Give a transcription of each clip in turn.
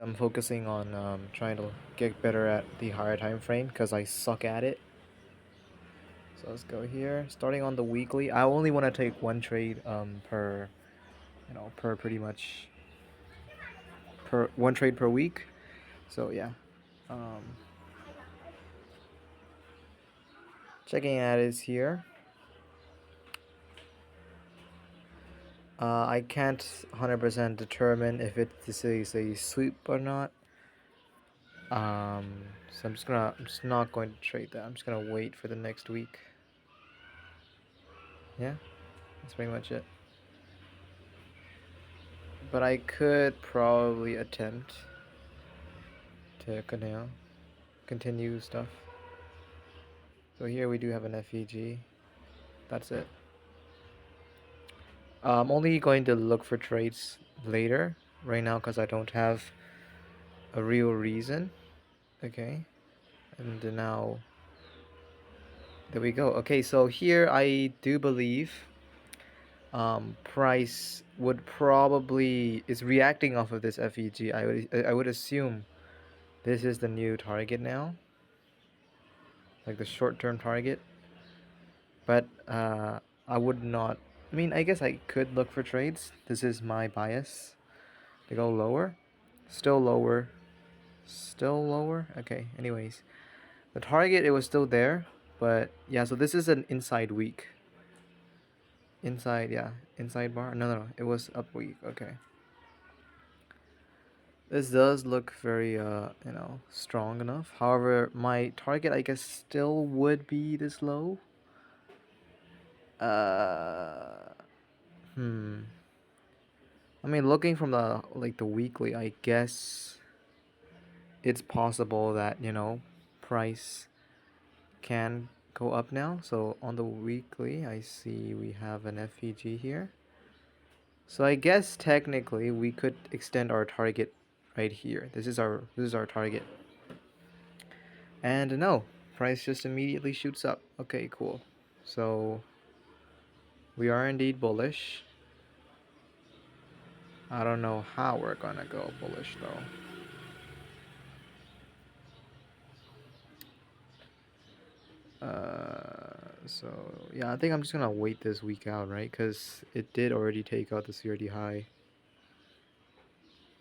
I'm focusing on trying to get better at the higher time frame because I suck at it. So let's go here. Starting on the weekly, I only want to take one trade per, per pretty much per one trade per week. So yeah, um, checking at is here. I can't 100% determine if this is a sweep or not. So I'm just not going to trade that. I'm just gonna wait for the next week. Yeah, that's pretty much it. But I could probably attempt to continue stuff. So here we do have an FEG. That's it. I'm only going to look for trades later, right now, because I don't have a real reason. Okay, and then now there we go. Okay, so here I do believe price would probably is reacting off of this FEG. I would assume this is the new target now, like the short-term target. But I would not. I mean, I guess I could look for trades. This is my bias to go lower, still lower, still lower. Okay. Anyways, the target, it was still there, but yeah. So this is an inside week. Inside, yeah, inside bar. No, it was up week. Okay. This does look very strong enough. However, my target, I guess, still would be this low. Uh, hmm. I mean, looking from the weekly, I guess it's possible that, price can go up now. So on the weekly, I see we have an FEG here. So I guess technically we could extend our target right here. This is our target. And no, price just immediately shoots up. Okay, cool. So we are indeed bullish. I don't know how we're gonna go bullish though. So yeah, I think I'm just gonna wait this week out, right? Because it did already take out the CRT high.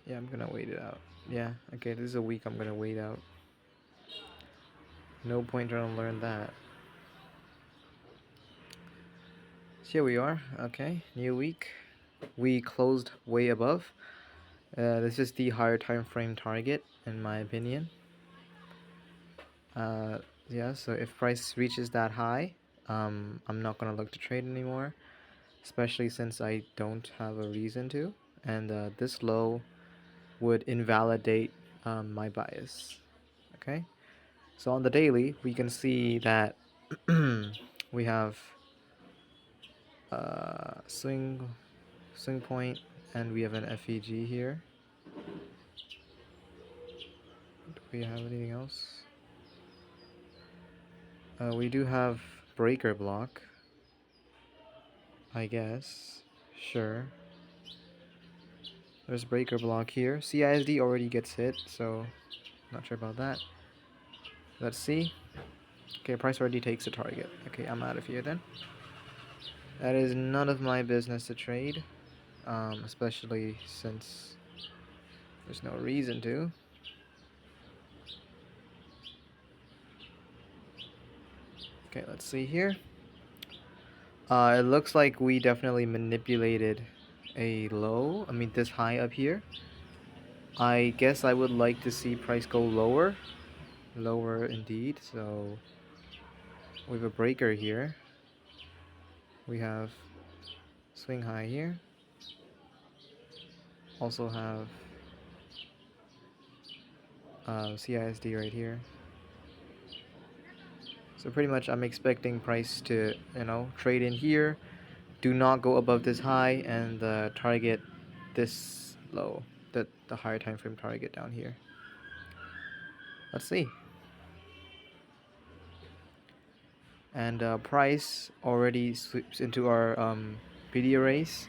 Yeah, I'm gonna wait it out. Yeah, okay, this is a week I'm gonna wait out. No point trying to learn that. So here we are. Okay, new week. We closed way above. This is the higher time frame target, in my opinion. Uh, yeah, so if price reaches that high, I'm not gonna look to trade anymore, especially since I don't have a reason to. And this low would invalidate my bias. Okay, so on the daily, we can see that we have swing point, and we have an FEG here. Do we have anything else? We do have breaker block, I guess. Sure. There's breaker block here. CISD already gets hit, so not sure about that. Let's see. Okay, price already takes the target. Okay, I'm out of here then. That is none of my business to trade, especially since there's no reason to. Okay, let's see here. It looks like we definitely manipulated a low. I mean, this high up here. I guess I would like to see price go lower. Lower indeed. So we have a breaker here. We have swing high here. Also have CISD right here. So pretty much I'm expecting price to, trade in here. Do not go above this high and target this low, the higher time frame target down here. Let's see. And price already sweeps into our PD arrays.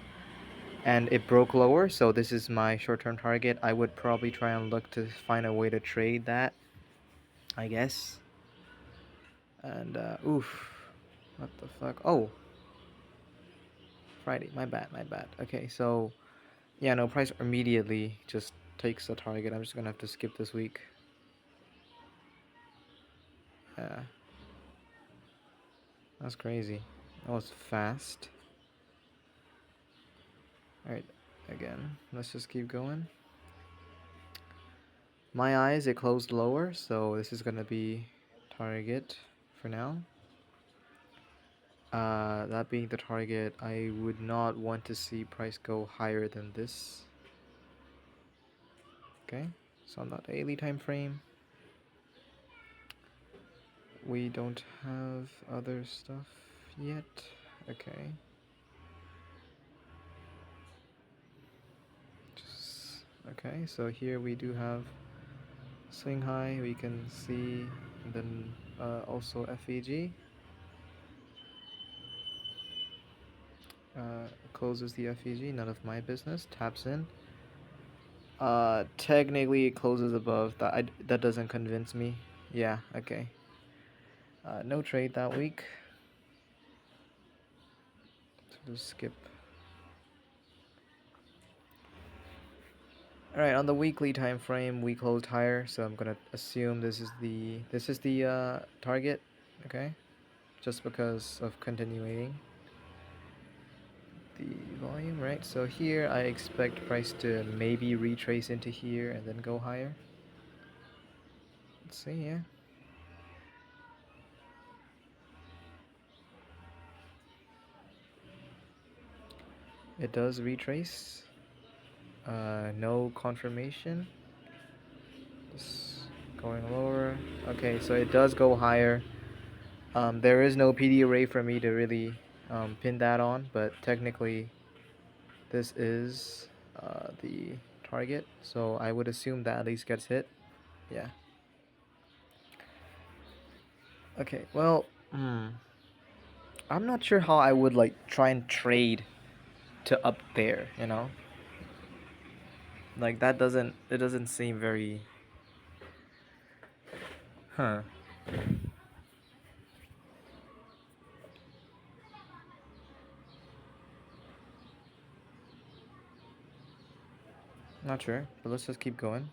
and it broke lower, so this is my short-term target. I would probably try and look to find a way to trade that, I guess. And oof, what the fuck? Oh, Friday, my bad, my bad. Okay, so yeah, no, price immediately just takes the target. I'm just gonna have to skip this week. Yeah, that's crazy. That was fast. Alright, again, let's just keep going. My eyes, it closed lower, so this is gonna be target for now. That being the target, I would not want to see price go higher than this. Okay, so on that daily time frame, we don't have other stuff yet. Okay. Okay, so here we do have swing high, we can see, and then also FEG. Closes the FEG, none of my business, taps in. Technically it closes above, that doesn't convince me. Yeah, okay. No trade that week. So just skip. Alright, on the weekly time frame we closed higher, so I'm gonna assume this is the target, okay? Just because of continuing the volume, right? So here I expect price to maybe retrace into here and then go higher. Let's see, yeah. It does retrace. No confirmation. Just going lower. Okay, so it does go higher. There is no PD array for me to really pin that on, but technically this is the target, so I would assume that at least gets hit. Yeah. Okay, well, I'm not sure how I would like try and trade to up there, you know? Like it doesn't seem very, huh. Not sure, but let's just keep going.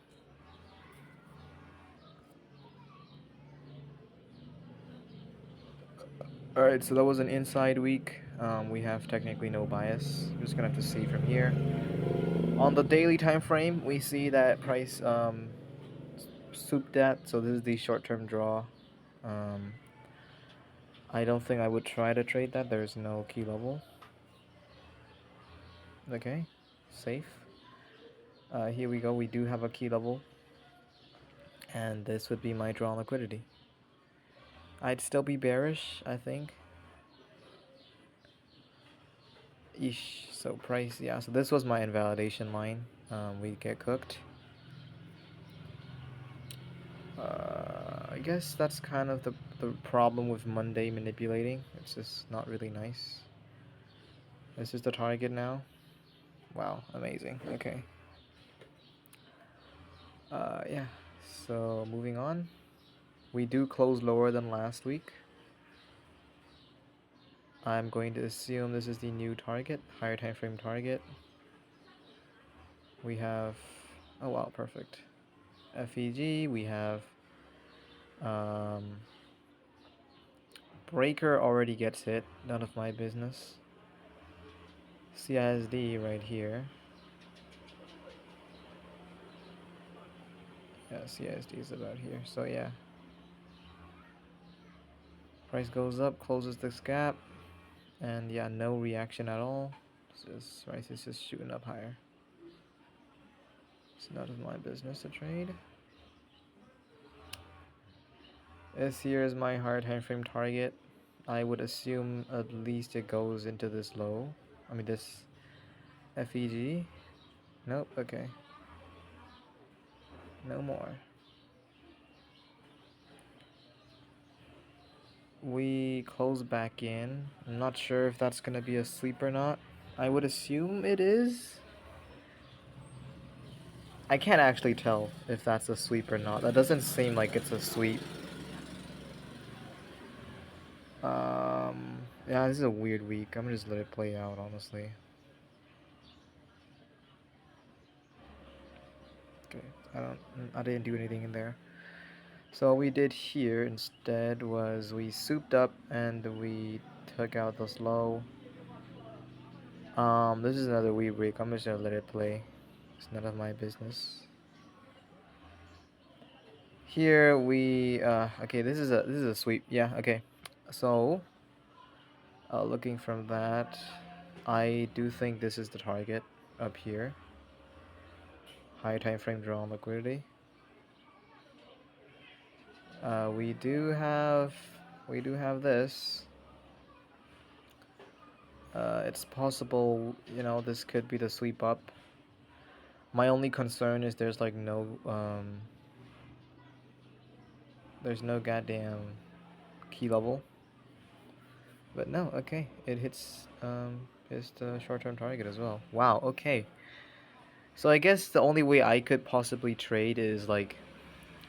Alright, so that was an inside week. We have technically no bias. I'm just gonna have to see from here. On the daily time frame, we see that price souped that, so this is the short-term draw. Um, I don't think I would try to trade that. There's no key level. Okay, safe. Here we go. We do have a key level, and this would be my draw on liquidity. I'd still be bearish, I think. Eesh, so price, yeah, so this was my invalidation line. We get cooked. I guess that's kind of the problem with Monday manipulating. It's just not really nice. This is the target now. Wow, amazing. Okay. Yeah. So moving on. We do close lower than last week. I'm going to assume this is the new target, higher time frame target. We have, oh wow, perfect. FEG, we have um, breaker already gets hit, none of my business. CISD right here. Yeah, CISD is about here. So yeah. Price goes up, closes this gap, and yeah, no reaction at all. Price is just shooting up higher. It's none of my business to trade. This here is my hard time frame target. I would assume at least it goes into this low. I mean this FEG. Nope, okay. No more. We close back in. I'm not sure if that's gonna be a sleep or not. I would assume it is. I can't actually tell if that's a sweep or not. That doesn't seem like it's a sweep. Yeah, this is a weird week. I'm gonna just let it play out, honestly. Okay, I didn't do anything in there. So what we did here instead was we souped up and we took out this low. This is another weird week. I'm just gonna let it play. It's none of my business. Here we okay, this is a sweep. Yeah, okay. So looking from that, I do think this is the target up here. High time frame draw on liquidity. We do have this. It's possible, this could be the sweep up. My only concern is there's no goddamn key level. But no, okay, it hits the short-term target as well. Wow, okay. So I guess the only way I could possibly trade is like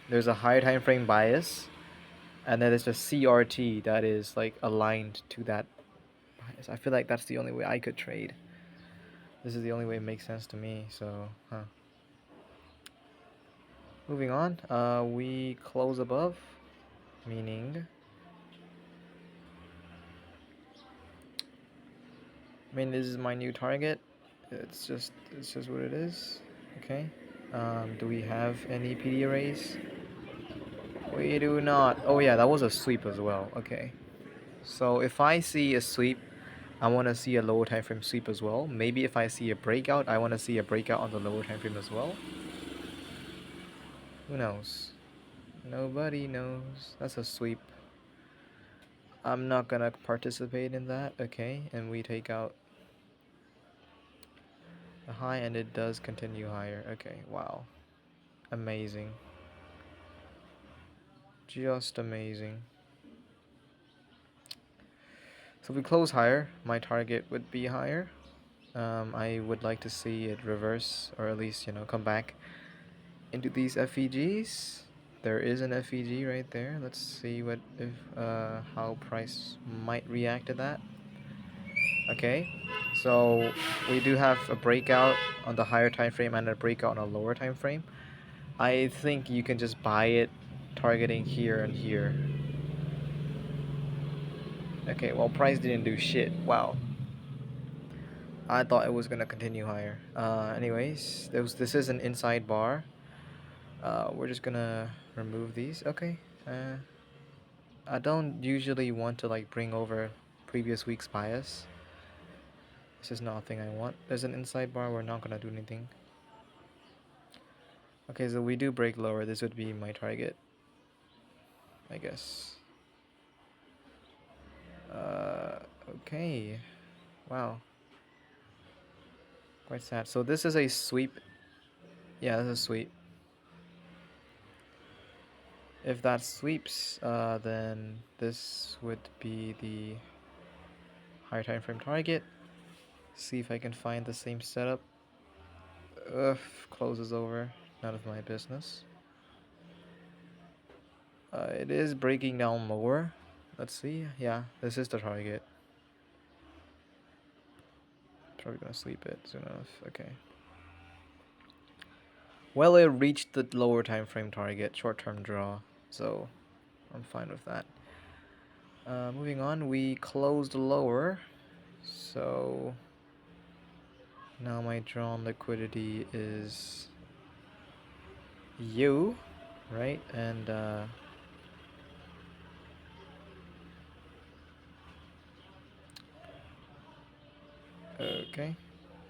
there's a higher time frame bias, and then there's a CRT that is like aligned to that bias. I feel like that's the only way I could trade. This is the only way it makes sense to me. So, huh. Moving on, we close above, meaning, this is my new target. It's just what it is. Okay. Do we have any PD arrays? We do not. Oh yeah, that was a sweep as well. Okay. So if I see a sweep, I want to see a lower time frame sweep as well. Maybe if I see a breakout, I want to see a breakout on the lower time frame as well. Who knows? Nobody knows. That's a sweep. I'm not gonna participate in that. Okay, and we take out the high, and it does continue higher. Okay, wow. Amazing. Just amazing. So if we close higher, my target would be higher. I would like to see it reverse, or at least, come back into these FEGs. There is an FEG right there. Let's see how price might react to that. Okay, so we do have a breakout on the higher time frame and a breakout on a lower time frame. I think you can just buy it targeting here and here. Okay, well, price didn't do shit. Wow. I thought it was gonna continue higher. Anyways, this is an inside bar. We're just gonna remove these. Okay. I don't usually want to like bring over previous week's bias. This is not a thing I want. There's an inside bar. We're not gonna do anything. Okay, so we do break lower. This would be my target, I guess. Okay. Wow. Quite sad. So this is a sweep. Yeah, this is a sweep. If that sweeps, then this would be the higher time frame target. See if I can find the same setup. Ugh, closes over. None of my business. It is breaking down lower. Let's see. Yeah, this is the target. Probably gonna sleep it soon enough. Okay. Well, it reached the lower time frame target, short-term draw, so I'm fine with that. Moving on, we closed lower, so now my drawn liquidity is U, right? And okay,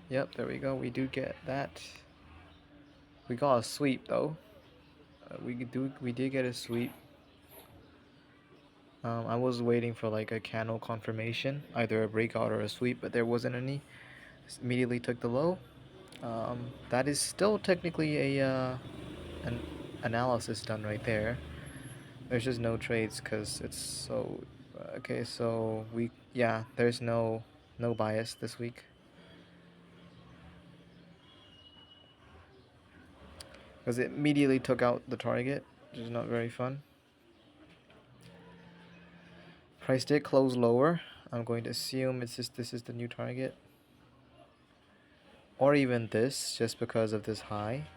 yep, there we go. We do get that. We got a sweep though. We did get a sweep. I was waiting for like a candle confirmation, either a breakout or a sweep, but there wasn't any. Immediately took the low. That is still technically an analysis done right there. There's just no trades because it's so okay. So yeah, there's no bias this week. because it immediately took out the target, which is not very fun. Price did close lower. I'm going to assume this is the new target. Or even this, just because of this high.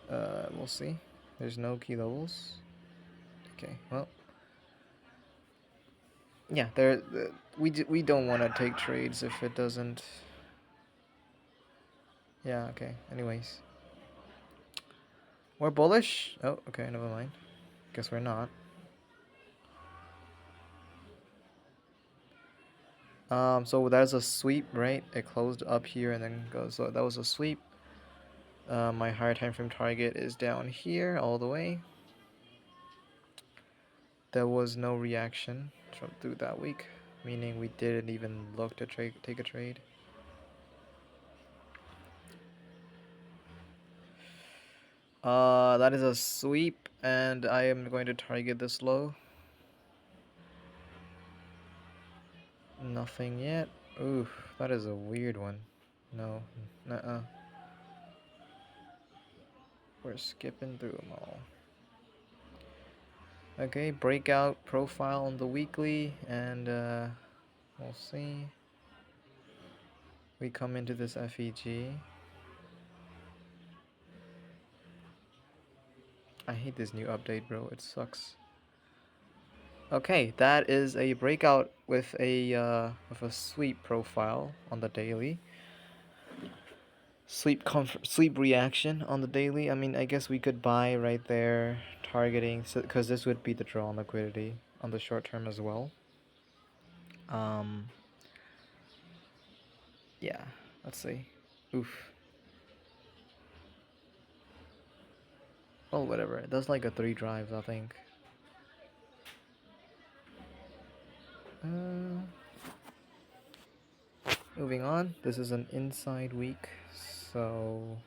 We'll see. There's no key levels. Okay, well. Yeah, we don't want to take trades if it doesn't. Yeah, okay. Anyways. We're bullish? Oh, okay, never mind. Guess we're not. So that's a sweep, right? It closed up here and then goes. So that was a sweep. My higher time frame target is down here all the way. There was no reaction through that week, meaning we didn't even look to take a trade. That is a sweep, and I am going to target this low. Nothing yet. Oof, that is a weird one. No, nuh-uh. We're skipping through them all. Okay, breakout profile on the weekly, and we'll see. We come into this FEG. I hate this new update, bro. It sucks. Okay, that is a breakout with a sweep profile on the daily. Sleep reaction on the daily. I mean, I guess we could buy right there, targeting, because this would be the draw on liquidity on the short term as well. Yeah, let's see. Oof. Oh, whatever. It does like a 3 drives, I think. Moving on. This is an inside week, so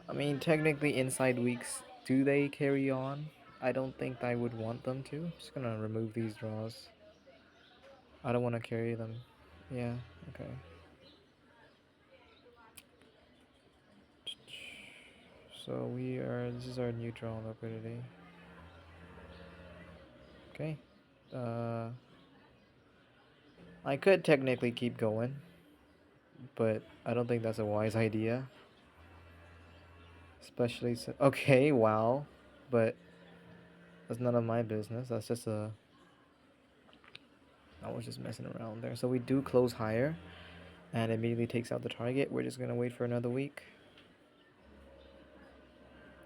I mean, technically inside weeks, do they carry on? I don't think I would want them to. I'm just gonna remove these draws. I don't want to carry them. Yeah, okay. So this is our neutral liquidity. Okay. I could technically keep going, but I don't think that's a wise idea. Especially, okay, wow. But that's none of my business. That's just I was just messing around there. So we do close higher and immediately takes out the target. We're just gonna wait for another week.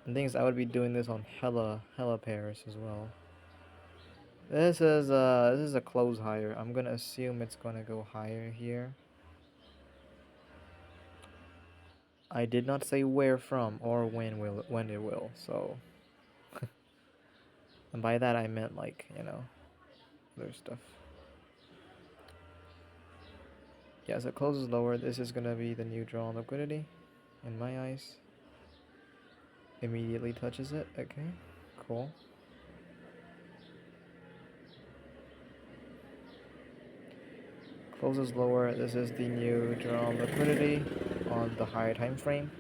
The thing is, I would be doing this on hella pairs as well. This is a close higher. I'm gonna assume it's gonna go higher here. I did not say where from or when it will. So, and by that I meant like other stuff. Yeah, so it closes lower. This is gonna be the new draw on liquidity, in my eyes. Immediately touches it. Okay, cool. Closes lower. This is the new draw on liquidity on the higher time frame.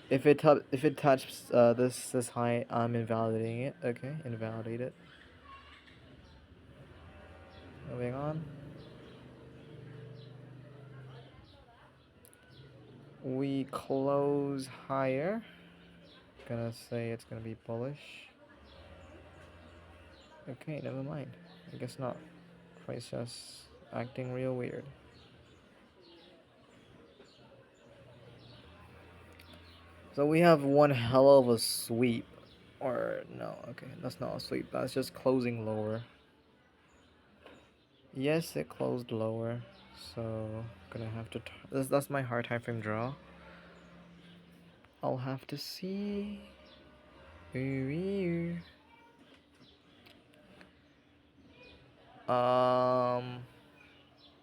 If it touches this high, I'm invalidating it. Okay, invalidate it. Moving on. We close higher. Gonna say it's gonna be bullish. Okay, never mind. I guess not. Price just acting real weird. So we have one hell of a sweep. Or no, okay, that's not a sweep. That's just closing lower. Yes, it closed lower. So gonna have to. That's my hard time frame draw. I'll have to see.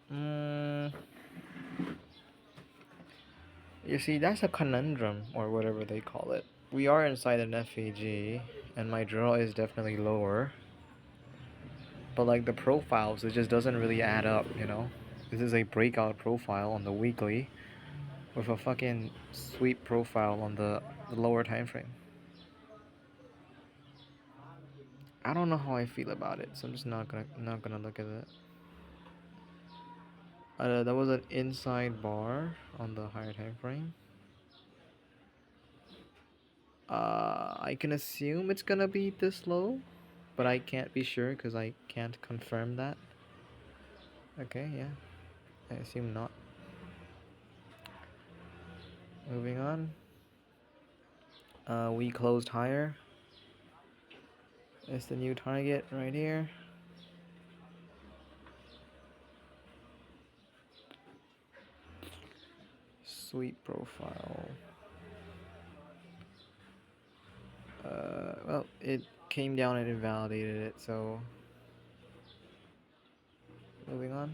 Mm, you see, that's a conundrum, or whatever they call it. We are inside an FAG, and my draw is definitely lower. But like the profiles, it just doesn't really add up, This is a breakout profile on the weekly. with a fucking sweep profile on the lower time frame. I don't know how I feel about it, so I'm just not gonna look at it. That was an inside bar on the higher time frame. I can assume it's gonna be this low, but I can't be sure because I can't confirm that. Okay, yeah, I assume not. Moving on. We closed higher. It's the new target right here. Sweep profile. Well, it came down and invalidated it, so moving on.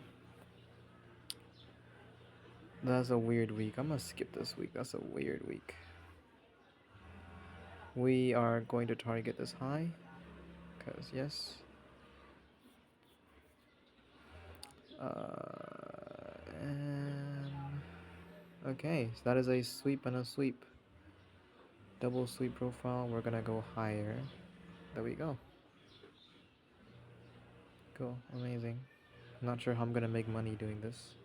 That's a weird week. I'm gonna skip this week. That's a weird week. We are going to target this high, because yes. And okay, so that is a sweep and a sweep. Double sweep profile. We're gonna go higher. There we go. Cool, amazing. Not sure how I'm gonna make money doing this.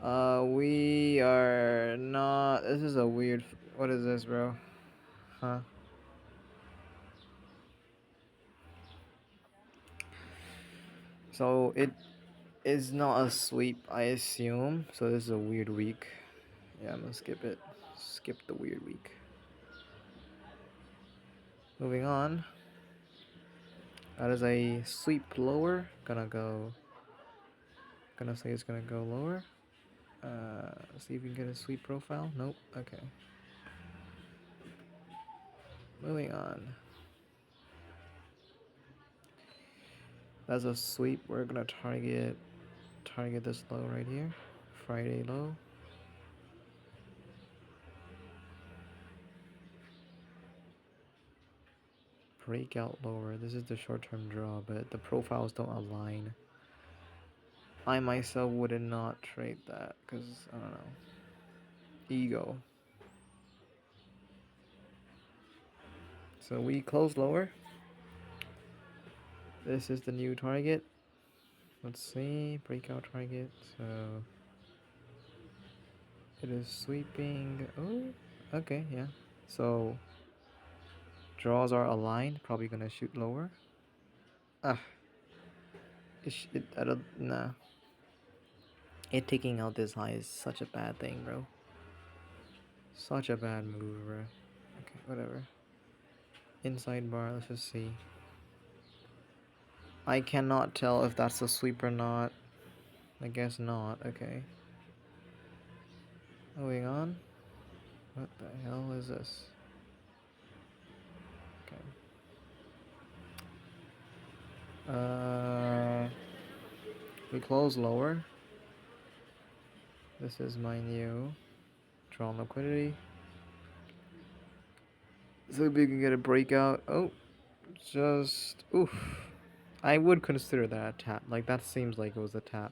We are not. This is a weird. What is this, bro? Huh? So it is not a sweep, I assume. So this is a weird week. Yeah, I'm gonna skip it. Skip the weird week. Moving on. That is a sweep lower. Gonna say it's gonna go lower. See if we can get a sweep profile. Nope. Okay. Moving on. That's a sweep. We're gonna target this low right here. Friday low. Breakout lower. This is the short-term draw, but the profiles don't align. I myself would not trade that because I don't know. Ego. So we close lower. This is the new target. Let's see. Breakout target. So it is sweeping. Oh, okay, yeah. So draws are aligned. Probably gonna shoot lower. Ah, I don't. Nah. It taking out this high is such a bad thing, bro. Such a bad move, bro. Okay, whatever. Inside bar. Let's just see. I cannot tell if that's a sweep or not. I guess not. Okay. Moving on. What the hell is this? Okay. We close lower. This is my new drawn liquidity. So we can get a breakout. Oh, just oof. I would consider that a tap. Like that seems like it was a tap.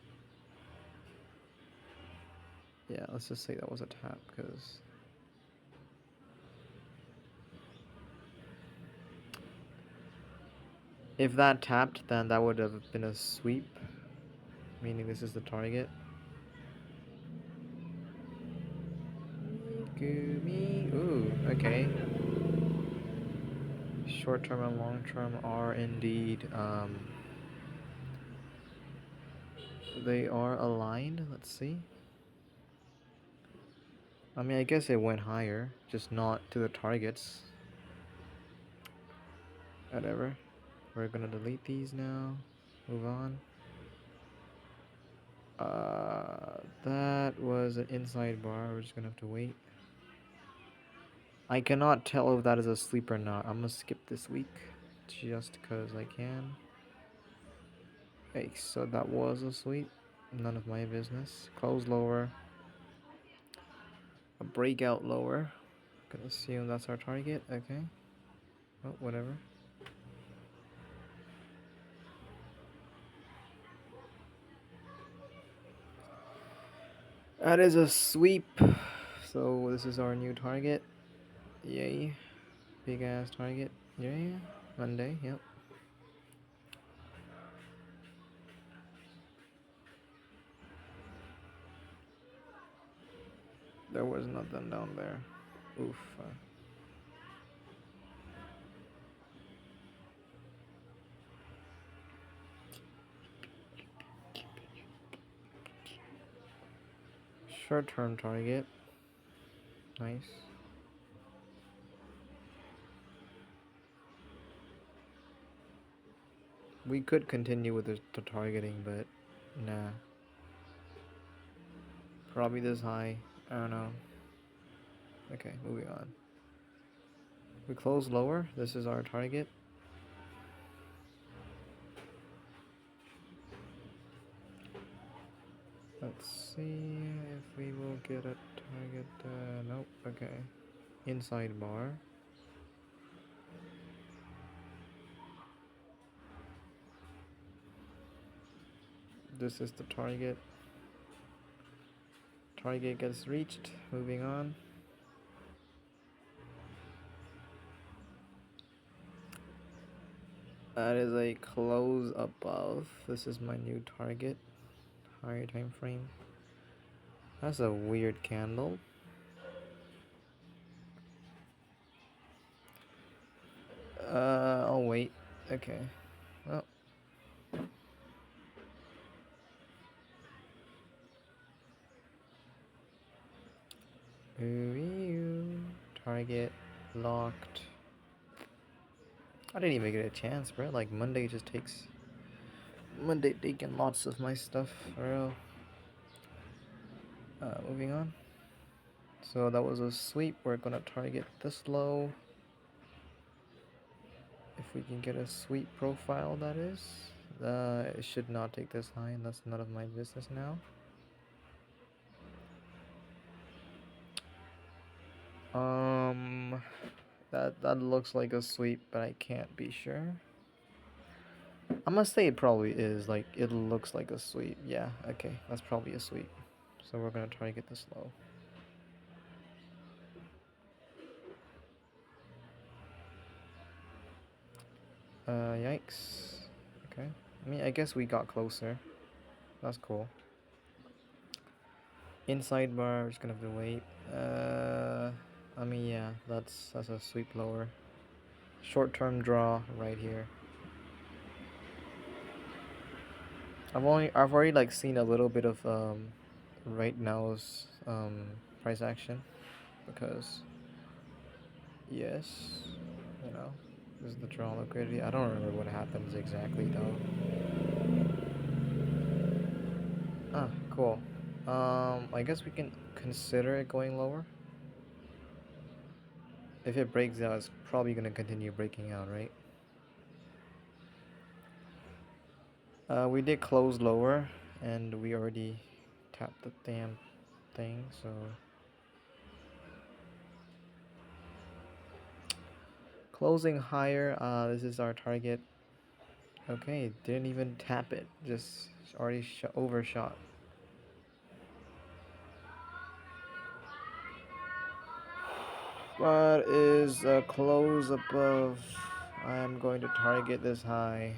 Yeah, let's just say that was a tap because if that tapped, then that would have been a sweep, meaning this is the target. Ooh, okay. Short term and long term are indeed they are aligned. Let's see. I mean, I guess it went higher, just not to the targets. Whatever. We're gonna delete these now. Move on. That was an inside bar. We're just gonna have to wait. I cannot tell if that is a sleep or not. I'm gonna skip this week just because I can. Okay, so that was a sleep. None of my business. Close lower. A breakout lower. Gonna assume that's our target. Okay. Oh, whatever. That is a sweep. So this is our new target. Yay. Big ass target. Yay. Monday, yep. There was nothing down there. Oof. Short term target. Nice. We could continue with the targeting, but nah. Probably this high. I don't know. Okay, moving on. We close lower. This is our target. Let's see if we will get a target. Nope. Okay. Inside bar. This is the target. Target gets reached. Moving on. That is a close above. This is my new target. Higher time frame. That's a weird candle. I'll wait. Okay. Well. Target locked. I didn't even get a chance, bro. Like Monday just takes. Monday taking lots of my stuff, for real. Moving on. So that was a sweep. We're gonna target this low. If we can get a sweep profile, that is. It should not take this high, and that's none of my business now. That looks like a sweep, but I can't be sure. I must say it probably is. Like, it looks like a sweep. Yeah, okay, that's probably a sweep. So we're gonna try to get this low. Yikes. Okay. I mean, I guess we got closer. That's cool. Inside bar, just gonna have to wait. I mean, yeah, that's a sweep lower. Short-term draw right here. I've already like seen a little bit of right now's price action because yes, you know, this is the draw liquidity. I don't remember what happens exactly though. Ah, cool. I guess we can consider it going lower. If it breaks out, it's probably gonna continue breaking out, right? We did close lower, and we already tapped the damn thing, so closing higher. This is our target. Okay, didn't even tap it, just already overshot. What is a close above? I am going to target this high.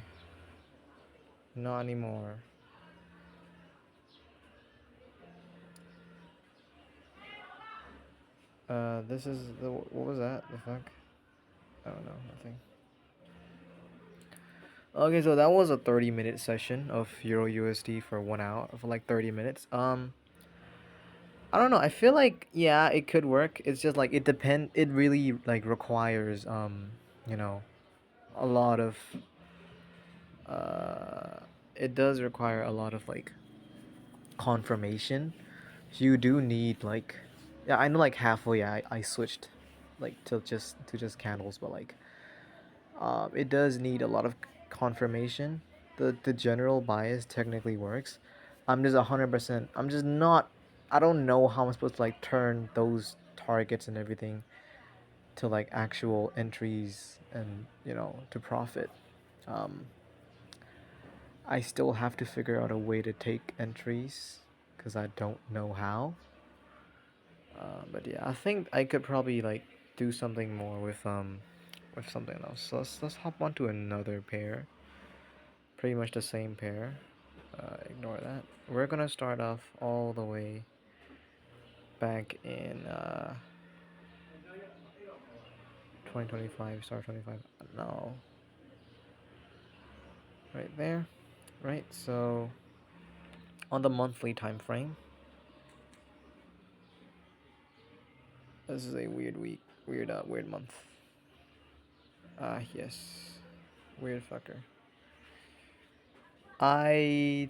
Not anymore. This is the, what was that? The fuck? I don't know, nothing. Okay, so that was a 30-minute session of Euro USD for 1 hour, for like 30 minutes. I don't know. I feel like yeah, it could work. It's just like it really like requires you know, a lot of uh it does require a lot of like confirmation. You do need like yeah, I know like halfway I switched like to just candles, but like it does need a lot of confirmation. The general bias technically works. I'm just 100%. I'm just not. I don't know how I'm supposed to like turn those targets and everything to like actual entries and to profit. Um, I still have to figure out a way to take entries because I don't know how. But yeah, I think I could probably like do something more with something else. So let's hop onto another pair. Pretty much the same pair. Ignore that. We're gonna start off all the way back in 2025, start 25. No, right there. Right. So on the monthly time frame, this is a weird week, weird month. Yes, weird fucker. I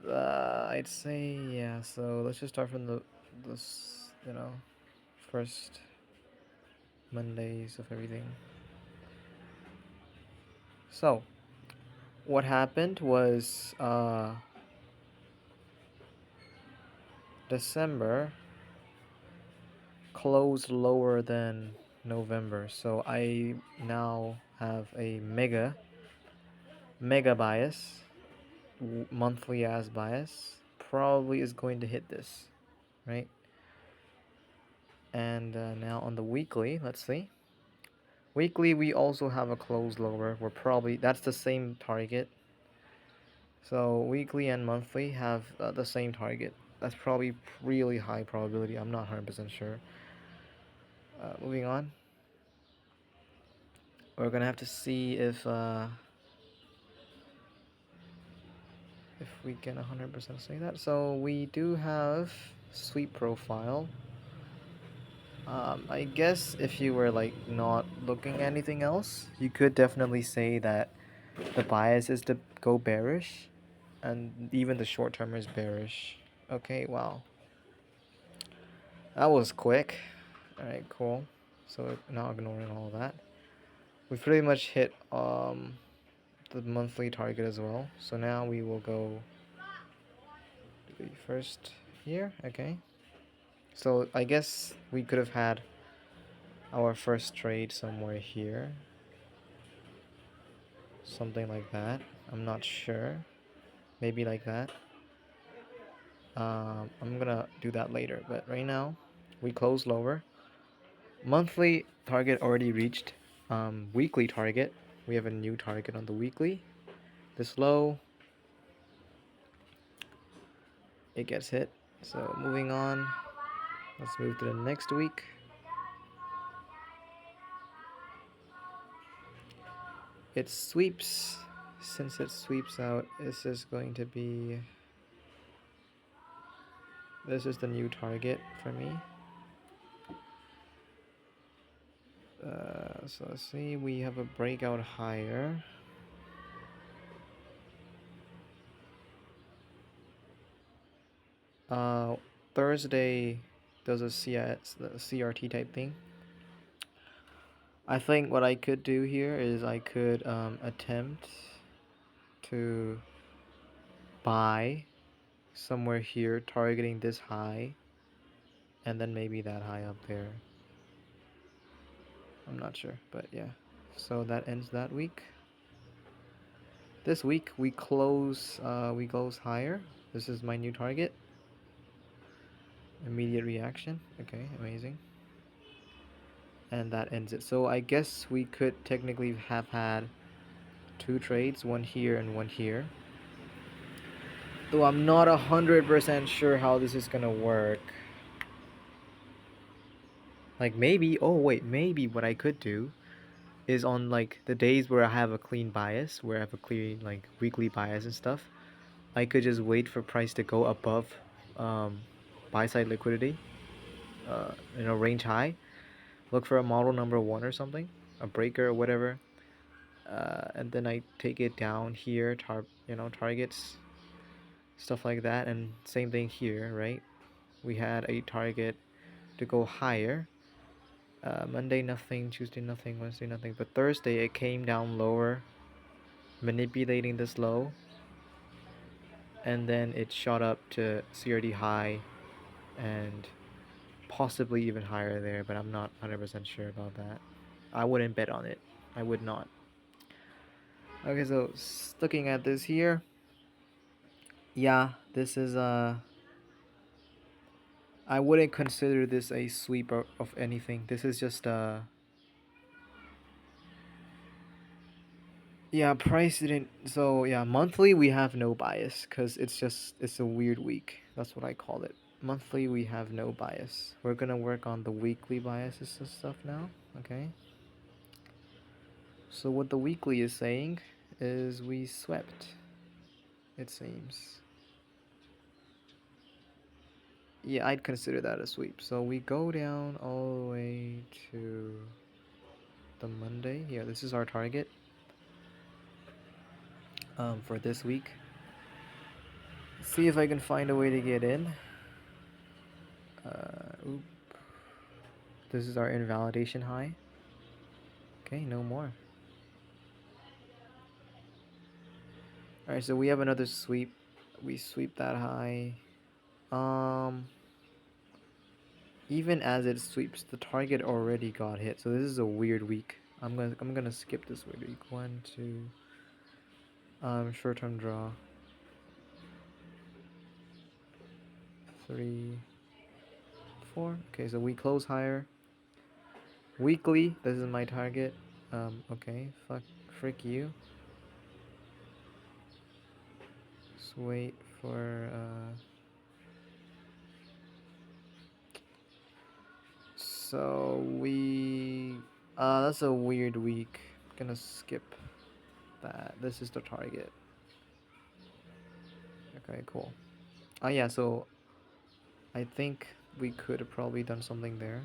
I'd say yeah. So let's just start from the this first Mondays of everything. So what happened was December closed lower than November, so I now have a mega bias, monthly as bias. Probably is going to hit this, right? And now on the weekly, let's see. Weekly, we also have a close lower. We're probably that's the same target. So weekly and monthly have the same target. That's probably really high probability. I'm not 100% sure. Moving on, we're gonna have to see if we can 100% say that. So we do have sweep profile. I guess if you were like not looking at anything else, you could definitely say that the bias is to go bearish, and even the short term is bearish. Okay, wow, that was quick. All right, cool. So now ignoring all that, we pretty much hit the monthly target as well. So now we will go to the first here. Okay. So I guess we could have had our first trade somewhere here. Something like that. I'm not sure. Maybe like that. I'm gonna do that later, but right now we close lower. Monthly target already reached. Weekly target. We have a new target on the weekly. This low, it gets hit. So moving on, let's move to the next week. It sweeps. Since it sweeps out, this is going to be. This is the new target for me. So let's see, we have a breakout higher. Thursday does a CRT type thing. I think what I could do here is I could attempt to buy somewhere here targeting this high and then maybe that high up there. I'm not sure, but yeah. So that ends that week. This week we close higher. This is my new target. Immediate reaction. Okay, amazing. And that ends it. So I guess we could technically have had two trades, one here and one here. Though I'm not 100% sure how this is gonna work. Like maybe, oh wait, maybe what I could do is on like the days where I have a clean bias, where I have a clean like weekly bias and stuff, I could just wait for price to go above buy side liquidity, range high. Look for a model number one or something, a breaker or whatever, and then I take it down here, targets, stuff like that, and same thing here, right? We had a target to go higher. Monday nothing, Tuesday nothing, Wednesday nothing, but Thursday it came down lower, manipulating this low, and then it shot up to CRT high and possibly even higher there, but I'm not 100% sure about that. I wouldn't bet on it. I would not. Okay, so looking at this here, Yeah, this is I wouldn't consider this a sweep of anything. This is just yeah, price didn't. So yeah, monthly we have no bias because it's a weird week. That's what I call it. Monthly we have no bias. We're gonna work on the weekly biases and stuff now. Okay. So what the weekly is saying is we swept. It seems. Yeah, I'd consider that a sweep. So we go down all the way to the Monday. Yeah, this is our target for this week. See if I can find a way to get in. Oop. This is our invalidation high. Okay, no more. Alright, so we have another sweep. We sweep that high. Um, Even as it sweeps, the target already got hit. So this is a weird week. I'm gonna skip this weird week. One, two. Short term draw. 3, 4. Okay, so we close higher. Weekly, this is my target. Okay, frick you. Just wait for so that's a weird week. Gonna skip that. This is the target. Okay, cool. Oh yeah, so I think we could have probably done something there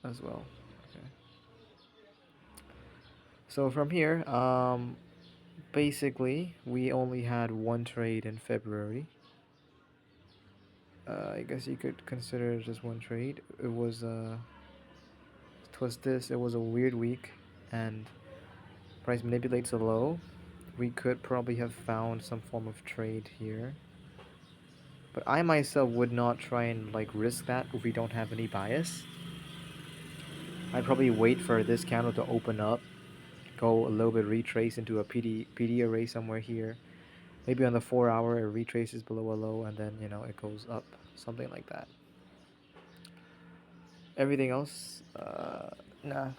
as well. Okay. So from here, basically we only had one trade in February. I guess you could consider it just one trade. It was this. It was a weird week, and price manipulates a low. We could probably have found some form of trade here, but I myself would not try and like risk that if we don't have any bias. I'd probably wait for this candle to open up, go a little bit retrace into a PD array somewhere here. Maybe on the 4 hour it retraces below a low and then it goes up, something like that. Everything else, nah.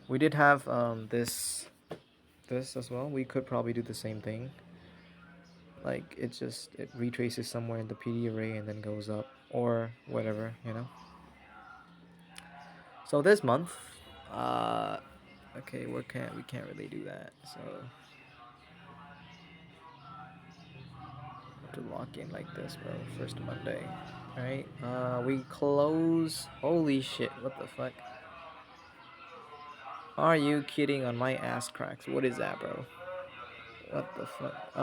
We did have this as well. We could probably do the same thing. Like it retraces somewhere in the PD array and then goes up or whatever. So this month, uh, okay, we can't really do that. So to lock in like this, bro. First Monday. Alright, we close. Holy shit, what the fuck? Are you kidding on my ass cracks? What is that, bro? What the fuck?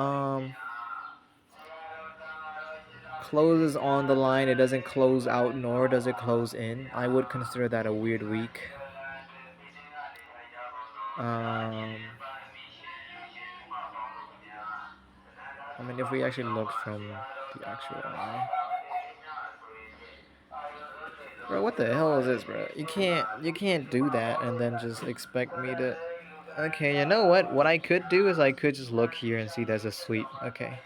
Closes on the line. It doesn't close out, nor does it close in. I would consider that a weird week. I mean, if we actually look from the actual eye. Bro, what the hell is this, bro? You can't do that and then just expect me to. Okay, you know what? What I could do is I could just look here and see there's a sweep. Okay.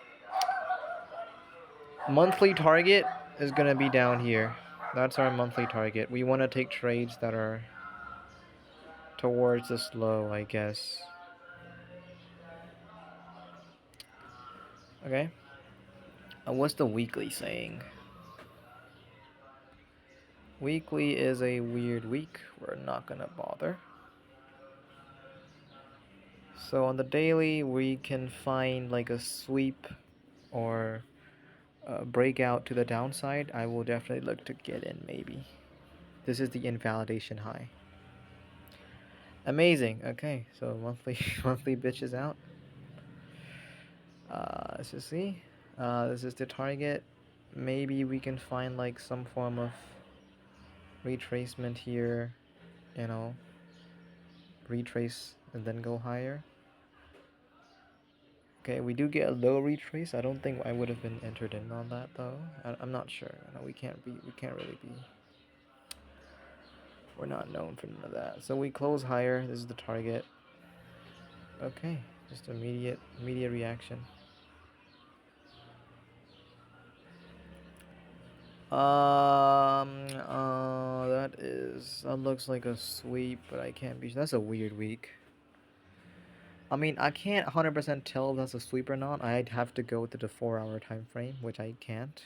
Monthly target is gonna be down here. That's our monthly target. We want to take trades that are towards this low, I guess. Okay. What's the weekly saying? Weekly is a weird week. We're not gonna bother. So on the daily, we can find like a sweep or a breakout to the downside. I will definitely look to get in, maybe. This is the invalidation high. Amazing. Okay, so monthly monthly bitches out. Let's just see. This is the target. Maybe we can find like some form of retracement here. You know, retrace and then go higher. Okay, we do get a low retrace. I don't think I would have been entered in on that though. I'm not sure. No, we can't really be. We're not known for none of that. So we close higher. This is the target. Okay, just immediate reaction. That looks like a sweep, but I can't be. That's a weird week. I mean, I can't 100% tell if that's a sweep or not. I'd have to go to the 4-hour time frame, which I can't.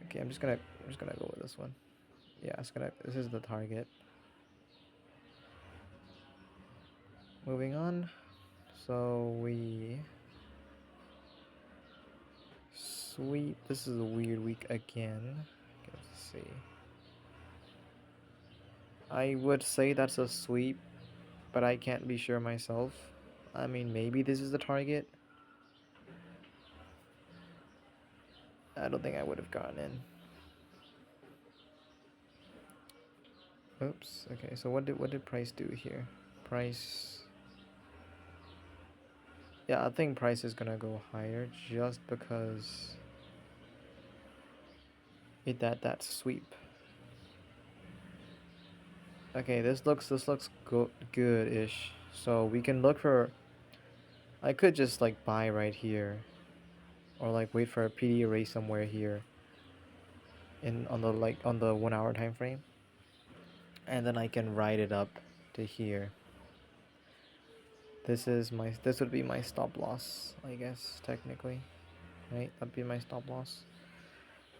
Okay, I'm just gonna go with this one. Yeah, this is the target. Moving on. So we sweep. This is a weird week again. Let's see. I would say that's a sweep, but I can't be sure myself. I mean, maybe this is the target. I don't think I would have gotten in. Oops. Okay, so what did price do here? Price. Yeah, I think price is gonna go higher just because that sweep. Okay, this looks good-ish. So we can look for. I could just like buy right here, or like wait for a PD array somewhere here in on the 1 hour time frame, and then I can ride it up to here. This would be my stop loss, I guess, technically. Right? That'd be my stop loss.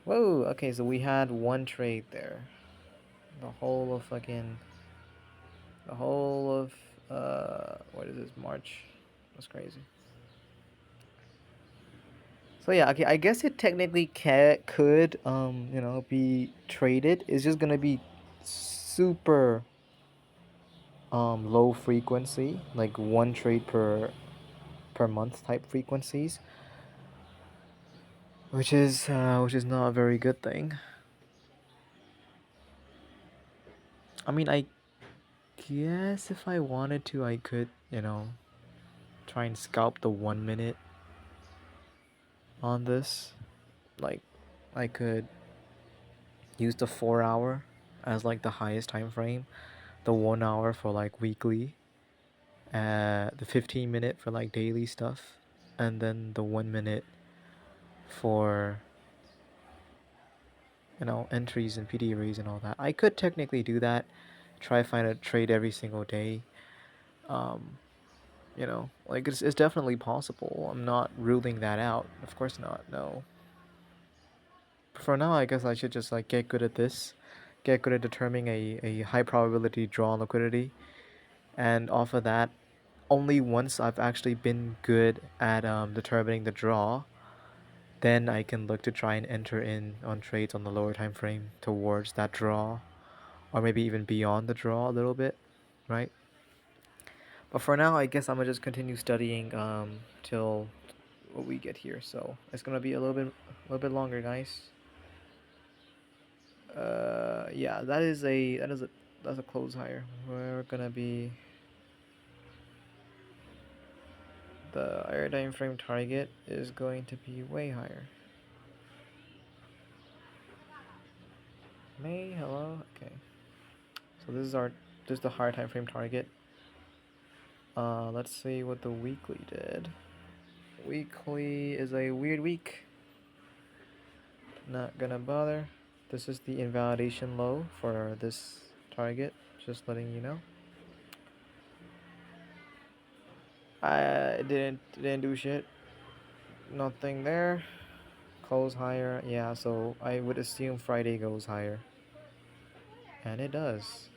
Whoa, okay, so we had one trade there. The whole of what is this, March? That's crazy. So yeah, okay, I guess it technically could be traded. It's just gonna be super low frequency, like one trade per month type frequencies, which is not a very good thing. I mean, I guess if I wanted to, I could, try and scalp the 1 minute on this. Like, I could use the 4 hour as like the highest time frame, the 1 hour for like weekly, the 15 minute for like daily stuff, and then the 1 minute for entries and PD arrays and all that. I could technically do that. Try to find a trade every single day. Um, like it's definitely possible. I'm not ruling that out. Of course not. No. For now, I guess I should just like get good at this, get good at determining a high probability draw on liquidity, and off of that, only once I've actually been good at determining the draw, then I can look to try and enter in on trades on the lower time frame towards that draw, or maybe even beyond the draw a little bit, right? But for now, I guess I'm gonna just continue studying till what we get here. So it's gonna be a little bit longer, guys. Yeah, that's a close higher. We're gonna be the higher time frame target is going to be way higher. May, hello, okay. So this is the higher time frame target. Let's see what the weekly did. Weekly is a weird week. Not gonna bother. This is the invalidation low for this target. Just letting you know. I didn't do shit. Nothing there. Close higher. Yeah, so I would assume Friday goes higher. And it does.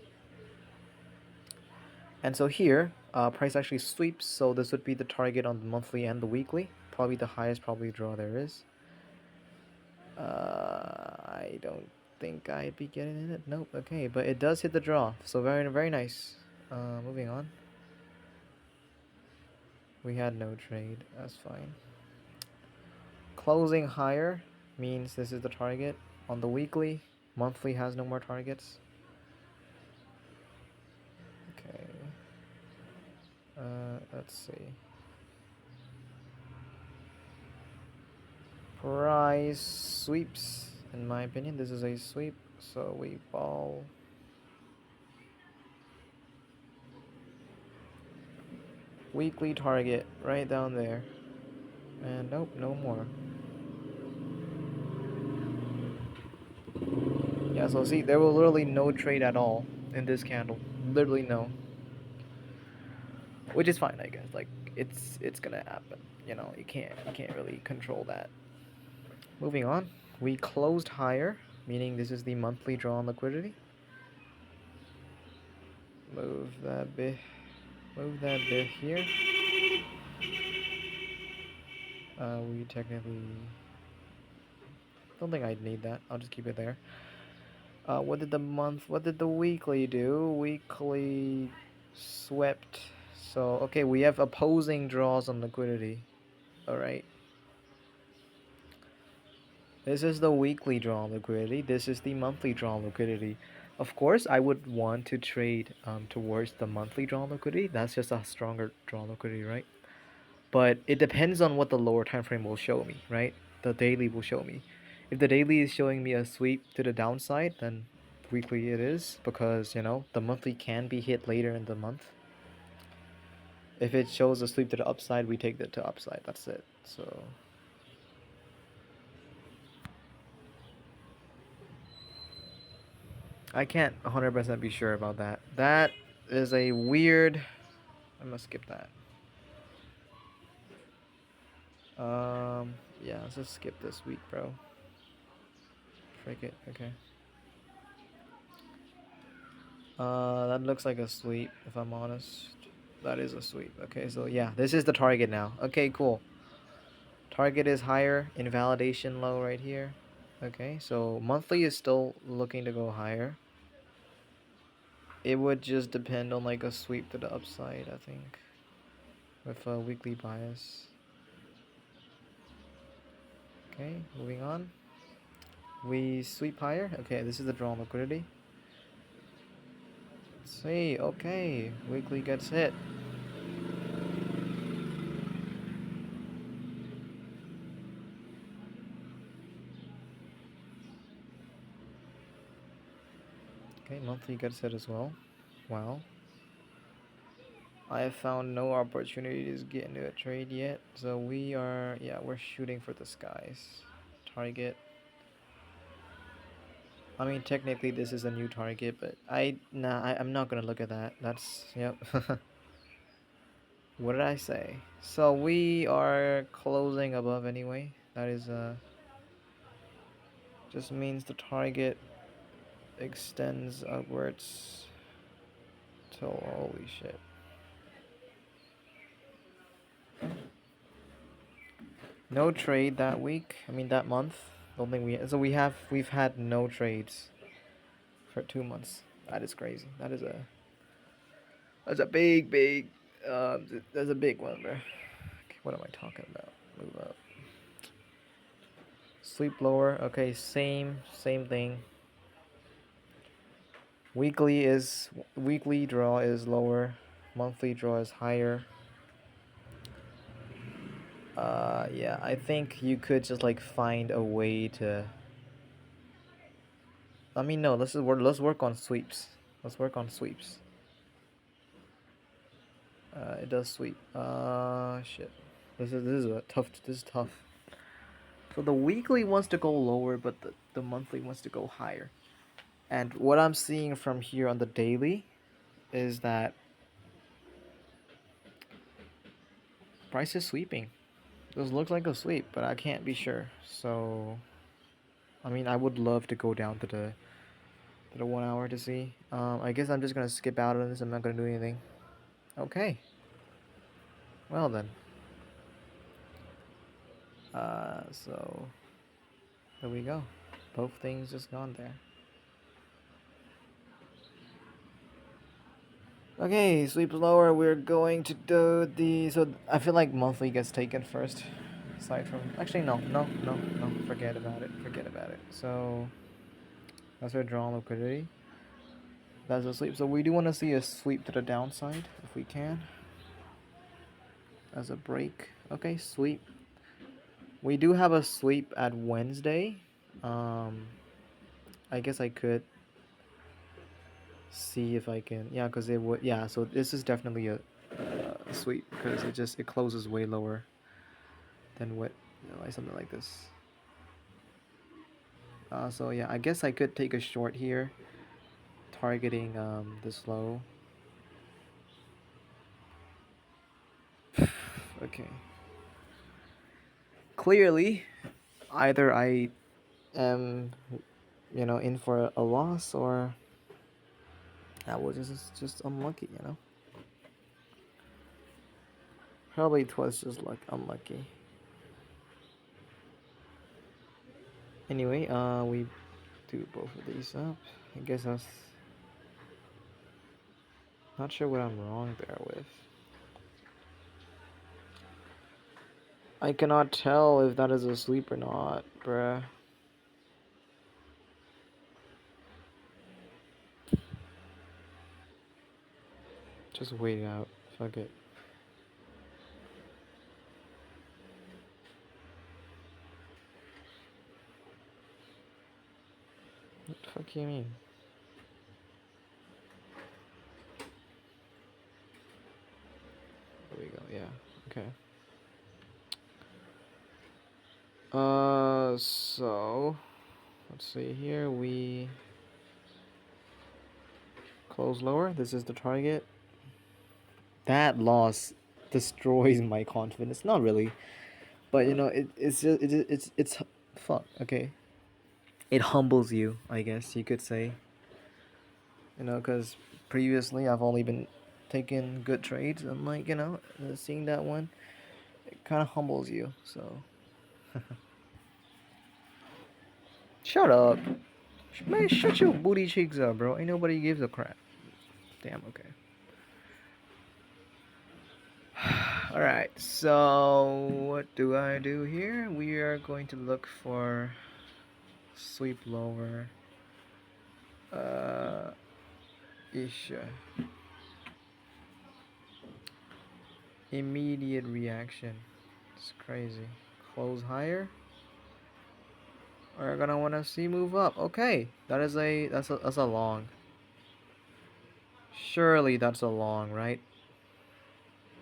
And so here, price actually sweeps. So this would be the target on the monthly and the weekly. Probably the highest probably draw there is. I don't think I'd be getting in it. Nope. Okay, but it does hit the draw. So very, very nice. Moving on. We had no trade. That's fine. Closing higher means this is the target on the weekly. Monthly has no more targets. Okay. Let's see. Price sweeps. In my opinion, this is a sweep. So we ball. Weekly target right down there. And nope, no more. Yeah, so see, there was literally no trade at all in this candle. Literally no. Which is fine, I guess. Like it's gonna happen. You can't really control that. Moving on, we closed higher, meaning this is the monthly draw on liquidity. Move that bit. Move that bit here. We technically don't think I'd need that. I'll just keep it there. What did the weekly do? Weekly swept. So, okay, we have opposing draws on liquidity. Alright. This is the weekly draw on liquidity. This is the monthly draw on liquidity. Of course, I would want to trade towards the monthly draw on liquidity. That's just a stronger draw on liquidity, right? But it depends on what the lower time frame will show me, right? The daily will show me. If the daily is showing me a sweep to the downside, then weekly it is, because the monthly can be hit later in the month. If it shows a sweep to the upside, we take that to upside. That's it. So I can't 100% be sure about that. That is a weird. I'm gonna skip that. Yeah, let's just skip this week, bro. Freak it. Okay. That looks like a sweep, if I'm honest. That is a sweep. Okay, so yeah, this is the target now. Okay, cool. Target is higher, invalidation low right here. Okay, so monthly is still looking to go higher. It would just depend on like a sweep to the upside, I think, with a weekly bias. Okay, moving on. We sweep higher. Okay, this is the draw on liquidity. Let's see. Okay, weekly gets hit. Okay, monthly gets hit as well. Wow. I have found no opportunities to get into a trade yet, so we're shooting for the skies. Target. I mean, technically this is a new target, but I'm not gonna look at that. That's, yep. What did I say? So we are closing above anyway. That is, just means the target extends upwards till, holy shit. No trade that week. I mean that month. Don't think we've had no trades for 2 months. That is crazy. That's a big that's a big one, bro. Okay, what am I talking about? Move up. Sleep lower. Okay, same thing. Weekly draw is lower. Monthly draw is higher. Yeah, I think you could just like find a way to. I mean, no. Let's work on sweeps. Let's work on sweeps. It does sweep. Shit. This is tough. So the weekly wants to go lower, but the monthly wants to go higher. And what I'm seeing from here on the daily is that price is sweeping. This looks like a sweep, but I can't be sure. So, I mean, I would love to go down to the 1 hour to see. I guess I'm just gonna skip out on this. I'm not gonna do anything. Okay. Well then. So there we go. Both things just gone there. Okay, sweep lower. We're going to do so I feel like monthly gets taken first. Aside from, actually, no. Forget about it. Forget about it. So that's our draw on liquidity. That's a sweep. So we do want to see a sweep to the downside if we can. As a break. Okay, sweep. We do have a sweep at Wednesday. I guess I could see if I can. Yeah, because it would. Yeah, so this is definitely a sweep because it closes way lower than what, like something like this. So yeah, I guess I could take a short here, targeting this low. Okay. Clearly, either I am, in for a loss, or I was just unlucky. Probably it was just like unlucky. Anyway, we do both of these up. I guess that's not sure what I'm wrong there with. I cannot tell if that is a sweep or not, bruh. Just wait it out. Fuck it. What the fuck do you mean? There we go, yeah. Okay. So let's see here. We close lower. This is the target. That loss destroys my confidence. Not really, but it's just it's fuck. Okay, it humbles you, I guess you could say. Because previously I've only been taking good trades, and seeing that one, it kind of humbles you. So shut up, man. Shut your booty cheeks up, bro. Ain't nobody gives a crap. Damn. Okay. All right. So what do I do here? We are going to look for sweep lower. Ish. Immediate reaction. It's crazy. Close higher. We're gonna wanna see move up. Okay, that's a long. Surely that's a long, right?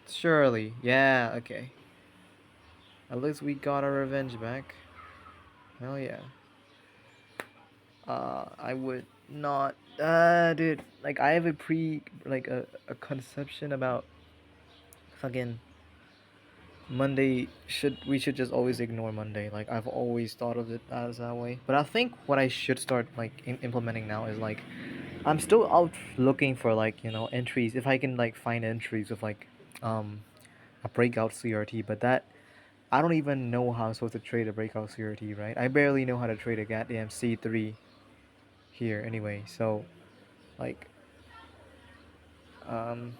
Surely, yeah. Okay. At least we got our revenge back. Hell yeah. I would not. Dude. Like I have a conception about fucking Monday. We should just always ignore Monday. Like I've always thought of it as that way. But I think what I should start implementing now is like I'm still out looking for entries, if I can find entries with um a breakout CRT, but that I don't even know how I'm supposed to trade a breakout CRT, right? I barely know how to trade a goddamn C3 here anyway. So like um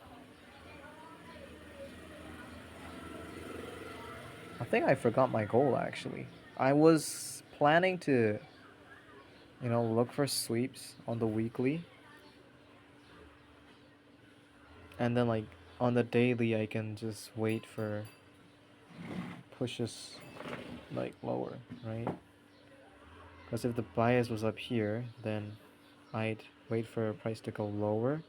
I think I forgot my goal actually. I was planning to look for sweeps on the weekly, and then on the daily I can just wait for pushes lower, right? Because if the bias was up here, then I'd wait for a price to go lower,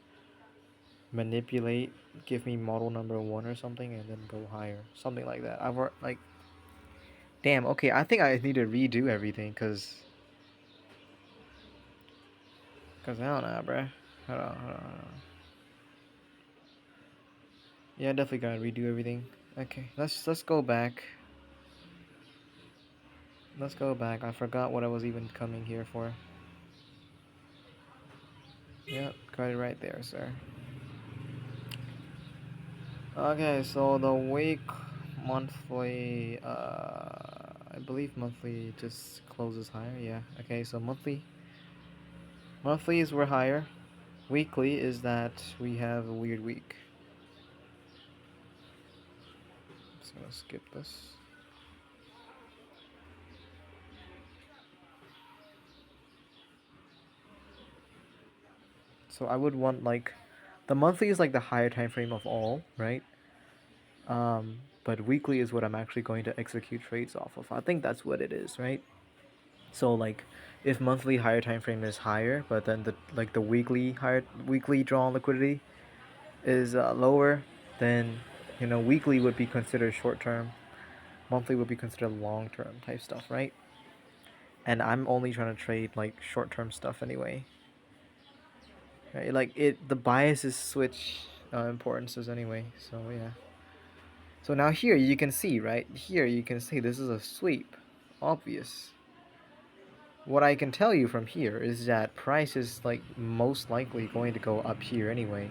manipulate, give me model number one or something, and then go higher. Something like that. Damn, okay, I think I need to redo everything, cause I don't know, bruh. Hold on. Yeah, definitely gotta redo everything. Okay, let's go back. Let's go back. I forgot what I was even coming here for. Yep, got it right there, sir. Okay, so the week monthly, I believe monthly just closes higher. Yeah. Okay, so monthlies were higher. Weekly is that we have a weird week. Just gonna skip this. So I would want the monthly is the higher time frame of all, right? But weekly is what I'm actually going to execute trades off of. I think that's what it is, right? So if monthly higher time frame is higher, but then the weekly draw on liquidity is lower, then weekly would be considered short term, monthly would be considered long term type stuff, right? and I'm only trying to trade like short-term stuff anyway. Right? Like the biases switch importances anyway. So yeah. So now here you can see, right? Here you can see this is a sweep, obvious. What I can tell you from here is that price is like most likely going to go up here anyway.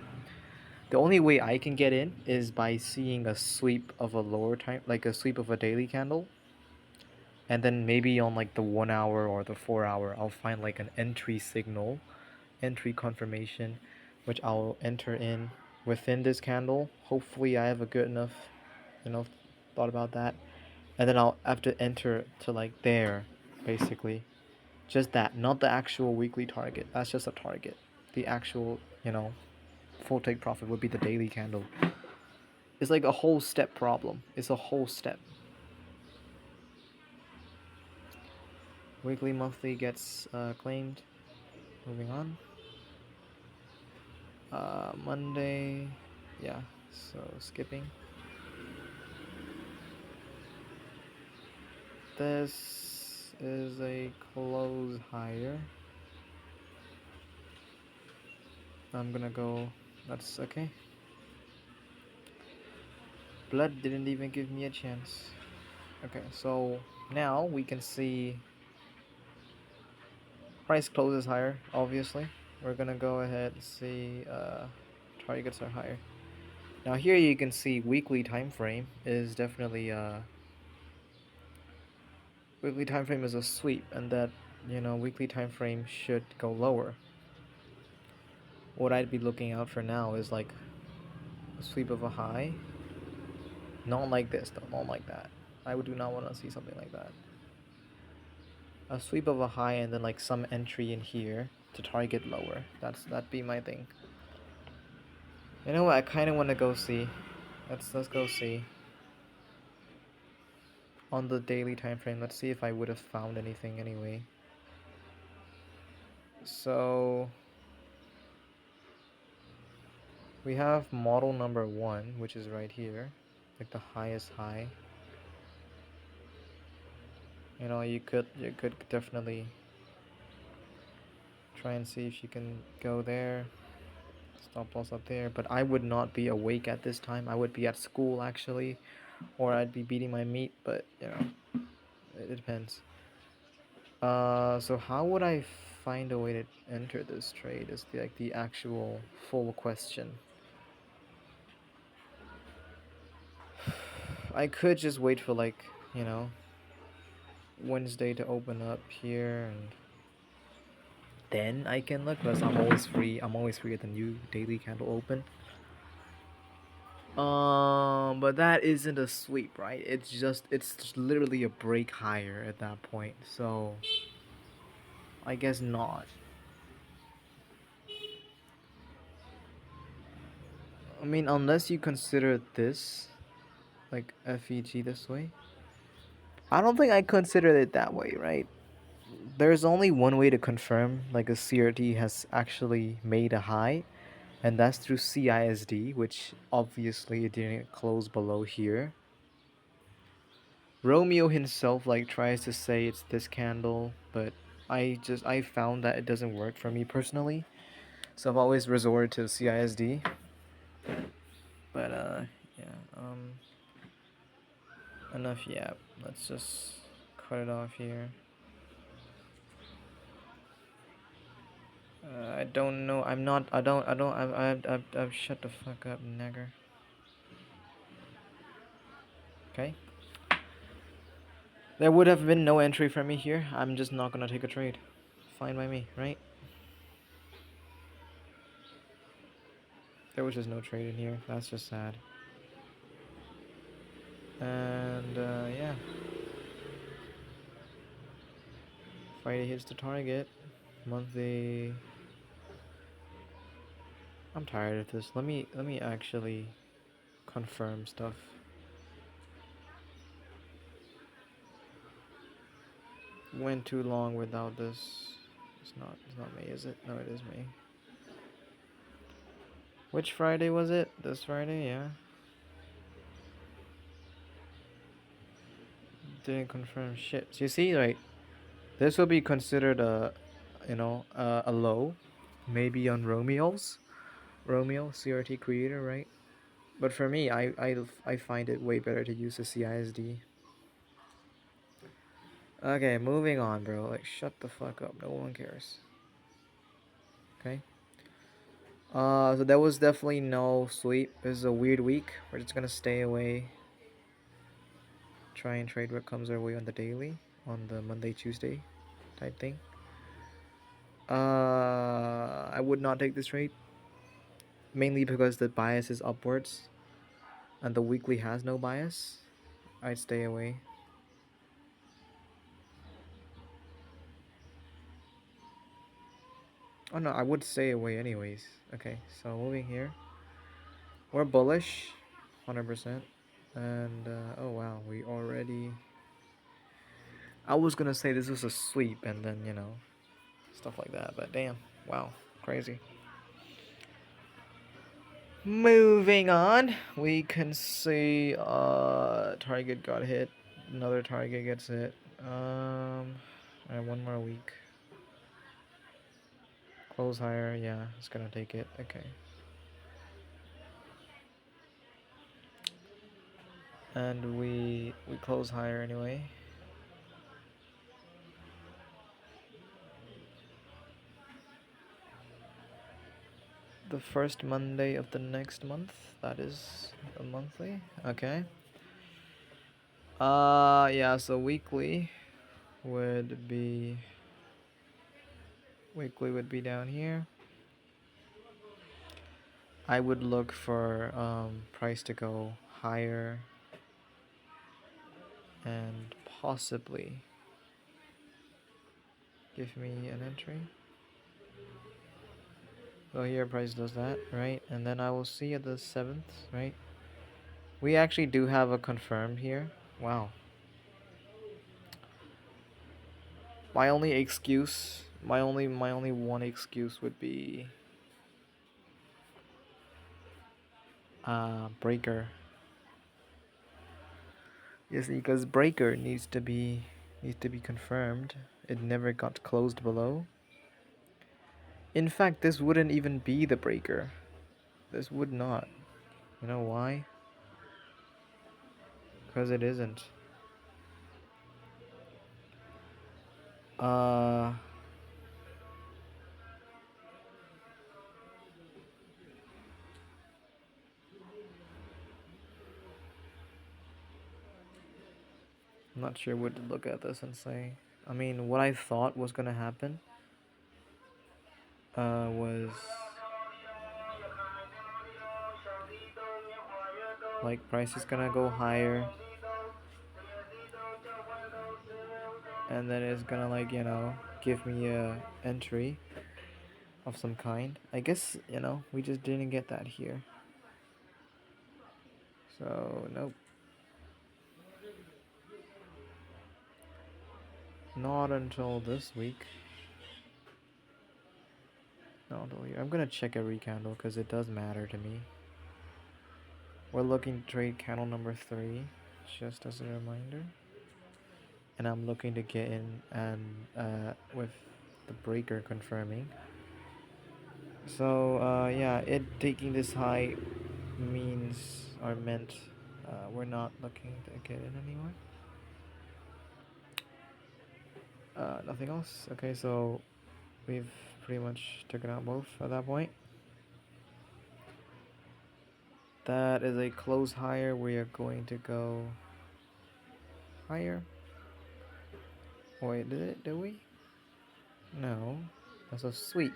The only way I can get in is by seeing a sweep of a lower time, like a sweep of a daily candle. And then maybe on like the 1 hour or the 4 hour, I'll find like an entry signal, entry confirmation, which I'll enter in within this candle. Hopefully I have a good enough, you know, thought about that. And then I'll have to enter to like there, basically. Just that, not the actual weekly target. That's just a target. The actual, full take profit would be the daily candle. It's like a whole step problem. It's a whole step. Weekly, monthly gets claimed. Moving on. Monday. Yeah, so skipping. This is a close higher. I'm gonna go. That's okay. Blood didn't even give me a chance. Okay, so now we can see price closes higher, obviously. We're gonna go ahead and see targets are higher. Now here you can see weekly time frame is definitely weekly time frame is a sweep, and that weekly time frame should go lower. What I'd be looking out for now is like a sweep of a high. Not like this though, not like that. I would do not want to see something like that. A sweep of a high and then like some entry in here to target lower. That'd be my thing. You know what? I kind of want to go see. Let's go see on the daily time frame. Let's see if I would have found anything anyway. So we have model number 1, which is right here, like the highest high. You could definitely try and see if you can go there. Stop loss up there, but I would not be awake at this time. I would be at school actually, or I'd be beating my meat. But it depends. So how would I find a way to enter this trade? Is the actual full question. I could just wait for like Wednesday to open up here, and then I can look, because I'm always free. I'm always free at the new daily candle open. But that isn't a sweep, right? It's just literally a break higher at that point. So I guess not. I mean, unless you consider this like FEG this way. I don't think I considered it that way, right? There's only one way to confirm like a CRT has actually made a high, and that's through CISD, which obviously it didn't close below here. Romeo himself like tries to say it's this candle, but I found that it doesn't work for me personally, so I've always resorted to CISD. But yeah, enough. Yeah, let's just cut it off here. I don't know. I'm not. I don't. I've shut the fuck up, nigger. Okay. There would have been no entry for me here. I'm just not gonna take a trade. Fine by me, right? There was just no trade in here. That's just sad. And yeah. Friday hits the target. Monthly. I'm tired of this. Let me actually confirm stuff. Went too long without this. It's not me, is it? No, it is me. Which Friday was it? This Friday, yeah. Didn't confirm shit. So you see, like, This will be considered a, a low, maybe on Romeo CRT creator, right? But for me, I find it way better to use the CISD. Okay, moving on, bro. Like, shut the fuck up. No one cares. Okay. So there was definitely no sweep. This is a weird week. We're just gonna stay away. Try and trade what comes our way on the daily, on the Monday, Tuesday type thing. I would not take this trade, mainly because the bias is upwards, and the weekly has no bias. I'd stay away. Oh no, I would stay away anyways. Okay, so moving here. We're bullish, 100%. And, oh wow, we already... I was gonna say this was a sweep and then, stuff like that, but damn, wow, crazy. Moving on, we can see, target got hit, another target gets hit. Alright, one more week. Close higher, yeah, it's gonna take it, okay. And we close higher anyway. The first Monday of the next month, that is a monthly, okay. Yeah, so would be weekly would be down here. I would look for price to go higher and possibly give me an entry. So here price does that, right? And then I will see at the 7th, right? We actually do have a confirm here. Wow. My only excuse, my only one excuse would be breaker. Yes, because breaker needs to be confirmed. It never got closed below. In fact, this wouldn't even be the breaker. This would not. You know why? Because it isn't. Uh I'm not sure what to look at this and say. I mean, what I thought was gonna happen was like price is gonna go higher and then it's gonna like, give me a entry of some kind. I guess, we just didn't get that here. So, nope. Not until this week. Not until here. I'm gonna check every candle because it does matter to me. We're looking to trade candle number 3, just as a reminder. And I'm looking to get in and with the breaker confirming. So yeah, it taking this high means or meant we're not looking to get in anymore. Nothing else. Okay, so we've pretty much taken out both at that point. That is a close higher. We are going to go higher. Wait, did we? No, that's a sweep.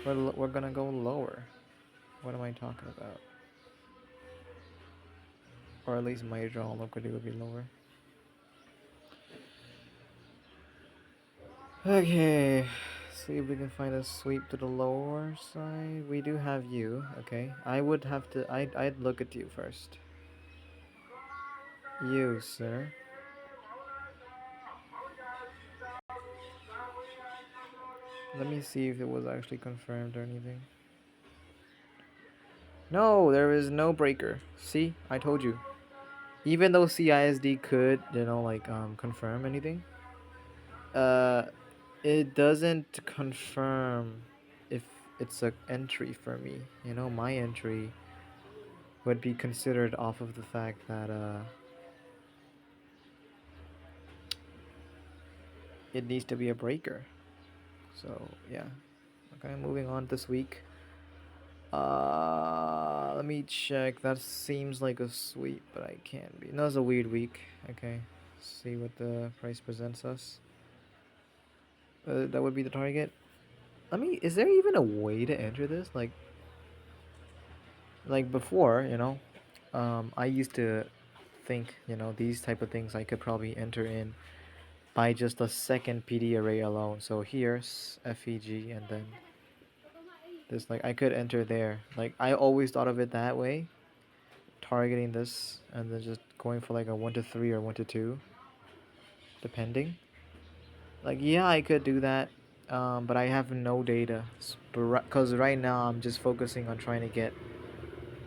We're gonna go lower. What am I talking about? Or at least my draw liquidity would be lower. Okay, see if we can find a sweep to the lower side. We do have you, okay. I would have to, I'd look at you first. You, sir. Let me see if it was actually confirmed or anything. No, there is no breaker. See, I told you. Even though CISD could, confirm anything, Uh, it doesn't confirm if it's a entry for me. You know, my entry would be considered off of the fact that it needs to be a breaker. So yeah. Okay, moving on this week. Let me check. That seems like a sweep, but I can't be. No, it's a weird week. Okay, see what the price presents us. That would be the target. Let me. Is there even a way to enter this? Like before, I used to think, these type of things I could probably enter in by just a second PD array alone. So here's FEG, and then this, like, I could enter there. Like, I always thought of it that way, targeting this and then just going for like a 1 to 3 or 1 to 2, depending. Like, yeah, I could do that, but I have no data. Because right now I'm just focusing on trying to get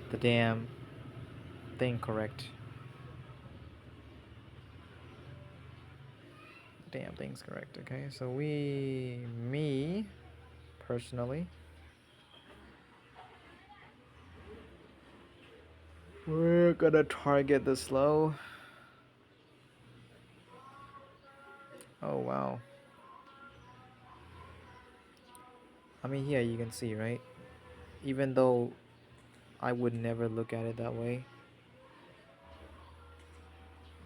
the damn thing correct. Damn thing's correct, okay? So me, personally, we're gonna target this low. Oh, wow. I mean, yeah, you can see, right? Even though I would never look at it that way,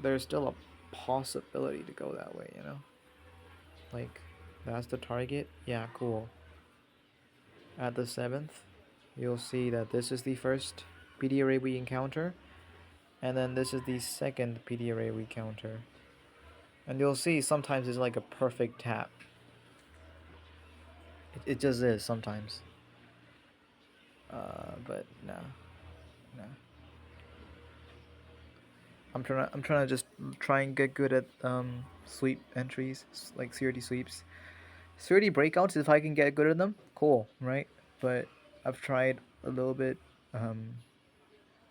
there's still a possibility to go that way, Like, that's the target. Yeah, cool. At the 7th, you'll see that this is the first PD array we encounter, and then this is the second PD array we encounter. And you'll see sometimes it's like a perfect tap. It just is sometimes. But no, no. I'm trying to just try and get good at sweep entries, like CRT sweeps. CRT breakouts, if I can get good at them, cool, right? But I've tried a little bit. Um,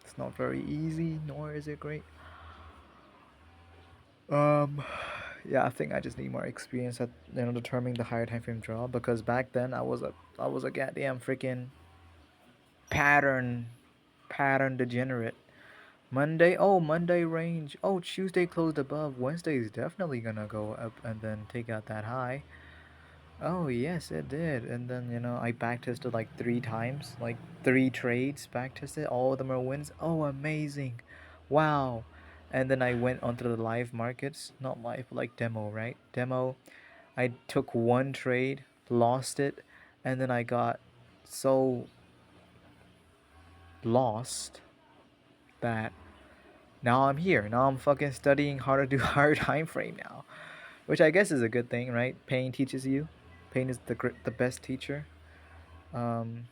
it's not very easy, nor is it great. Um, yeah, I think I just need more experience at determining the higher time frame draw, because back then I was a goddamn freaking pattern pattern degenerate. Monday range. Oh, Tuesday closed above. Wednesday is definitely gonna go up and then take out that high. Oh, yes, it did. And then, I backtested like 3 times, like 3 trades backtested. All of them are wins. Oh, amazing. Wow. And then I went onto the live markets, not live, but like demo, right? Demo. I took one trade, lost it, and then I got so lost that now I'm here. Now I'm fucking studying how to do higher time frame now, which I guess is a good thing, right? Pain teaches you. Pain is the best teacher. Um,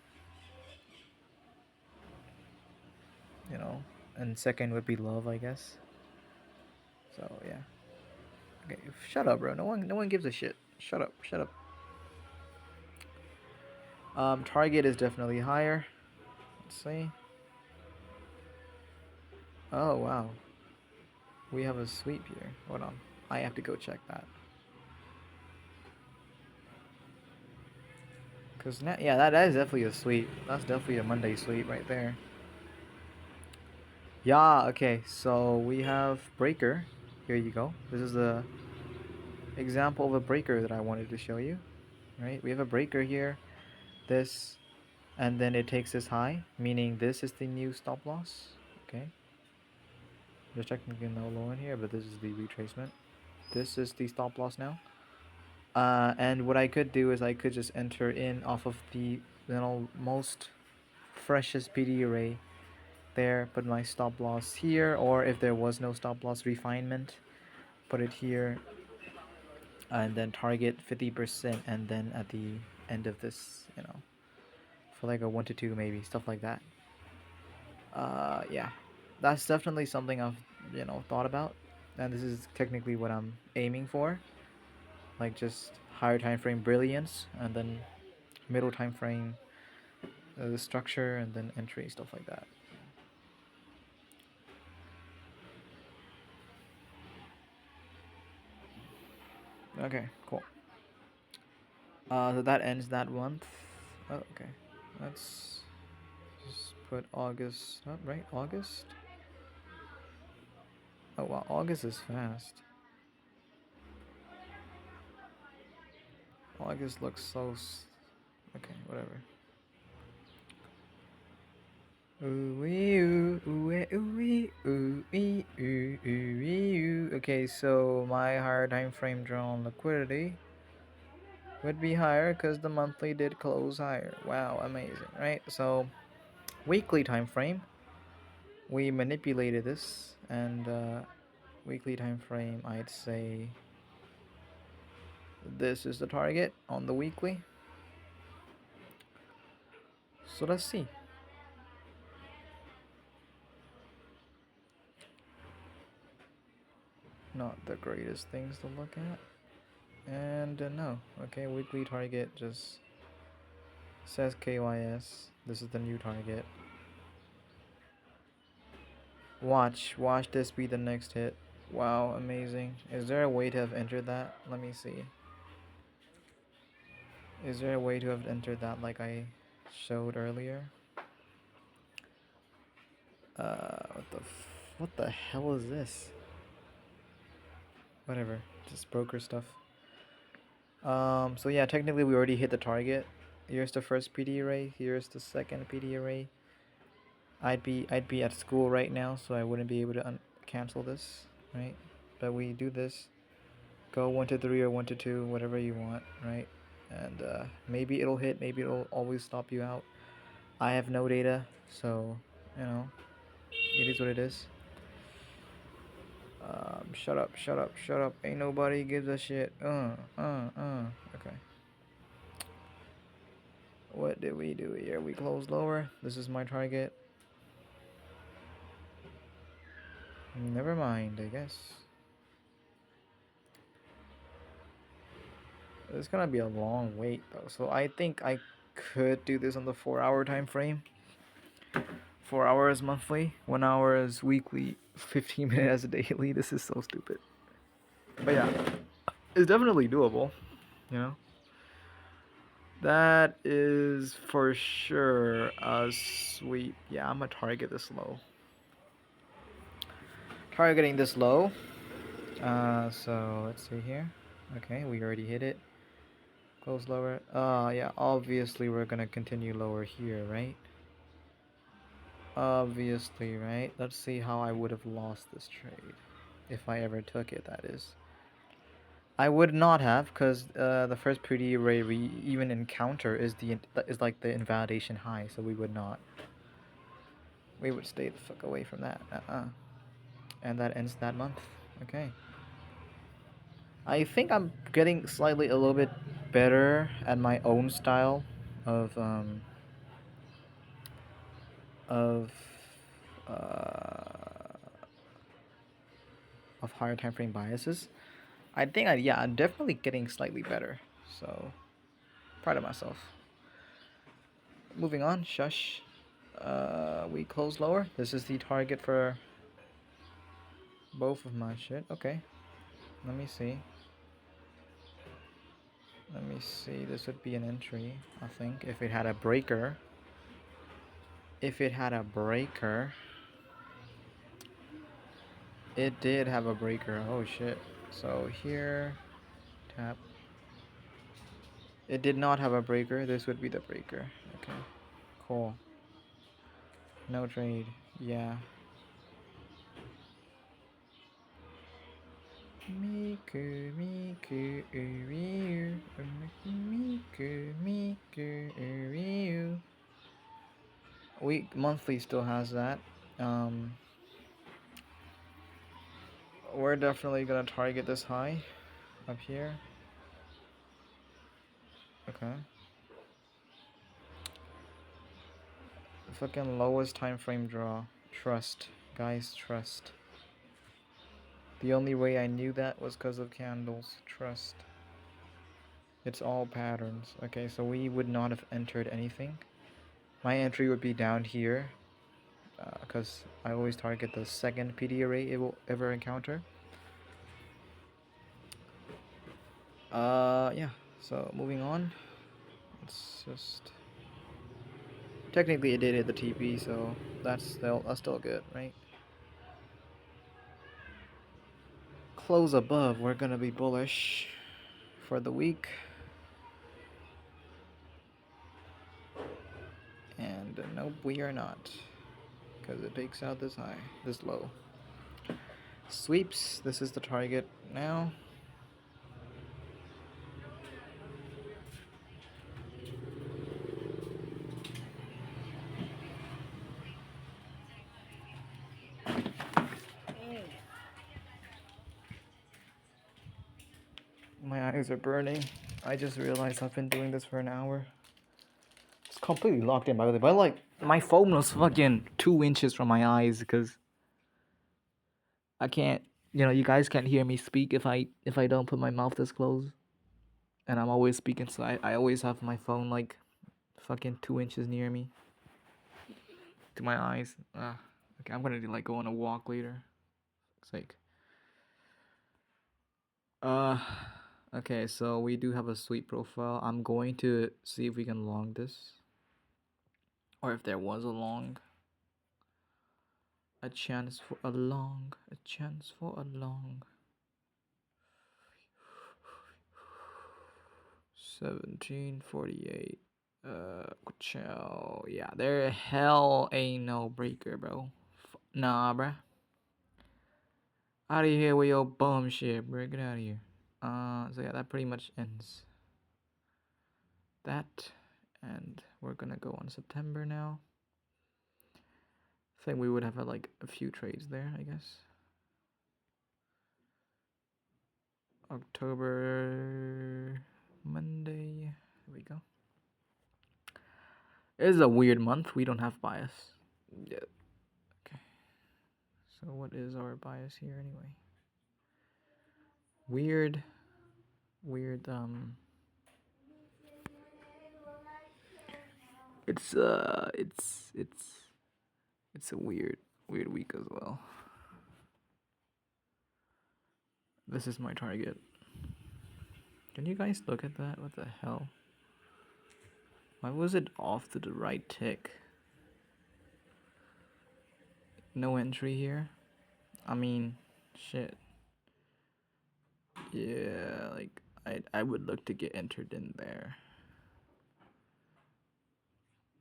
you know, and second would be love, I guess. So yeah. Okay, shut up, bro. No one gives a shit. Shut up, shut up. Target is definitely higher. Let's see. Oh wow, we have a sweep here. Hold on, I have to go check that. Cause now, yeah, that is definitely a sweep. That's definitely a Monday sweep right there. Yeah. Okay. So we have breaker. Here you go. This is the example of a breaker that I wanted to show you. Right. We have a breaker here. This, and then it takes this high, meaning this is the new stop loss. Okay. There's technically no low in here, but this is the retracement. This is the stop loss now. And what I could do is I could just enter in off of the most freshest PD array there, put my stop loss here, or if there was no stop loss, refinement, put it here, and then target 50%, and then at the end of this, for like a 1 to 2 maybe, stuff like that. Yeah, that's definitely something I've thought about, and this is technically what I'm aiming for, like just higher time frame brilliance, and then middle time frame the structure, and then entry, stuff like that. Okay, cool. So that ends that month. Oh, okay. Let's just put August up, right? August? Oh, wow, August is fast. August looks so... Okay, whatever. Okay, so my higher time frame draw on liquidity would be higher because the monthly did close higher. Wow, amazing, right? So weekly time frame, we manipulated this, and weekly time frame, I'd say this is the target on the weekly. So let's see. Not the greatest things to look at. And no, okay, weekly target just says KYS. This is the new target. Watch this be the next hit. Wow, amazing. Is there a way to have entered that? Let me see. Is there a way to have entered that like I showed earlier? What the hell is this? Whatever, just broker stuff. So yeah, technically we already hit the target. Here's the first PD array. Here's the second PD array. I'd be at school right now, so I wouldn't be able to cancel this, right? But we do this. Go 1 to 3 or 1 to 2, whatever you want, right? And maybe it'll hit. Maybe it'll always stop you out. I have no data, so you know, it is what it is. Shut up, shut up, shut up. Ain't nobody gives a shit. Okay. What did we do here? We closed lower. This is my target. Never mind, I guess. It's gonna be a long wait though, so I think I could do this on the 4-hour time frame. 4 hours monthly, 1 hour is weekly, 15 minutes a daily. This is so stupid. But yeah, it's definitely doable, you know? That is for sure a sweep. Yeah, I'm gonna target this low. Targeting this low. So let's see here. Okay, we already hit it. Close lower. Yeah, obviously we're gonna continue lower here, right? Obviously, right? Let's see how I would have lost this trade. If I ever took it, that is. I would not have, because the first pretty array we even encounter is like the invalidation high, so we would not. We would stay the fuck away from that. And that ends that month. Okay. I think I'm getting slightly a little bit better at my own style of of uh, of higher time frame biases. I think yeah, I'm definitely getting slightly better. So proud of myself. Moving on, shush. We close lower. This is the target for both of my shit. Okay. Let me see. Let me see. This would be an entry, I think, if it had a breaker. If it had a breaker. It did have a breaker. Oh shit. So here, tap. It did not have a breaker. This would be the breaker. Okay. Cool. No trade. Yeah. Miku, Miku, Ryu. Miku, Miku, Ryu. Monthly still has that. We're definitely gonna target this high up here. Okay. Fucking lowest time frame draw. Trust. Guys, trust. The only way I knew that was because of candles. Trust. It's all patterns. Okay, so we would not have entered anything. My entry would be down here, because I always target the second PD array it will ever encounter. Yeah. So moving on. It's just technically it did hit the TP, so that's still good, right? Close above, we're gonna be bullish for the week. And nope, we are not, because it takes out this high, this low. Sweeps, this is the target now. My eyes are burning. I just realized I've been doing this for an hour. It's completely locked in, by the way. But like, my phone was fucking 2 inches from my eyes because I can't. You guys can't hear me speak if I don't put my mouth this close. And I'm always speaking, so I always have my phone like fucking 2 inches near me to my eyes. Okay, I'm gonna like go on a walk later. It's like, okay, so we do have a sweep profile. I'm going to see if we can long this, or if there was a long. A chance for a long. A chance for a long. 1748. Chow. Yeah, there hell ain't no breaker, bro. Nah, bruh. Out of here with your bum shit, bro. Get out of here. So yeah, that pretty much ends that. And we're gonna go on September now. I think we would have like a few trades there, I guess. October Monday. Here we go. It is a weird month. We don't have bias. Yeah. Okay. So what is our bias here anyway? Weird. It's a weird week as well. This is my target. Can you guys look at that? What the hell? Why was it off to the right tick? No entry here. I mean, shit. Yeah, like I would look to get entered in there.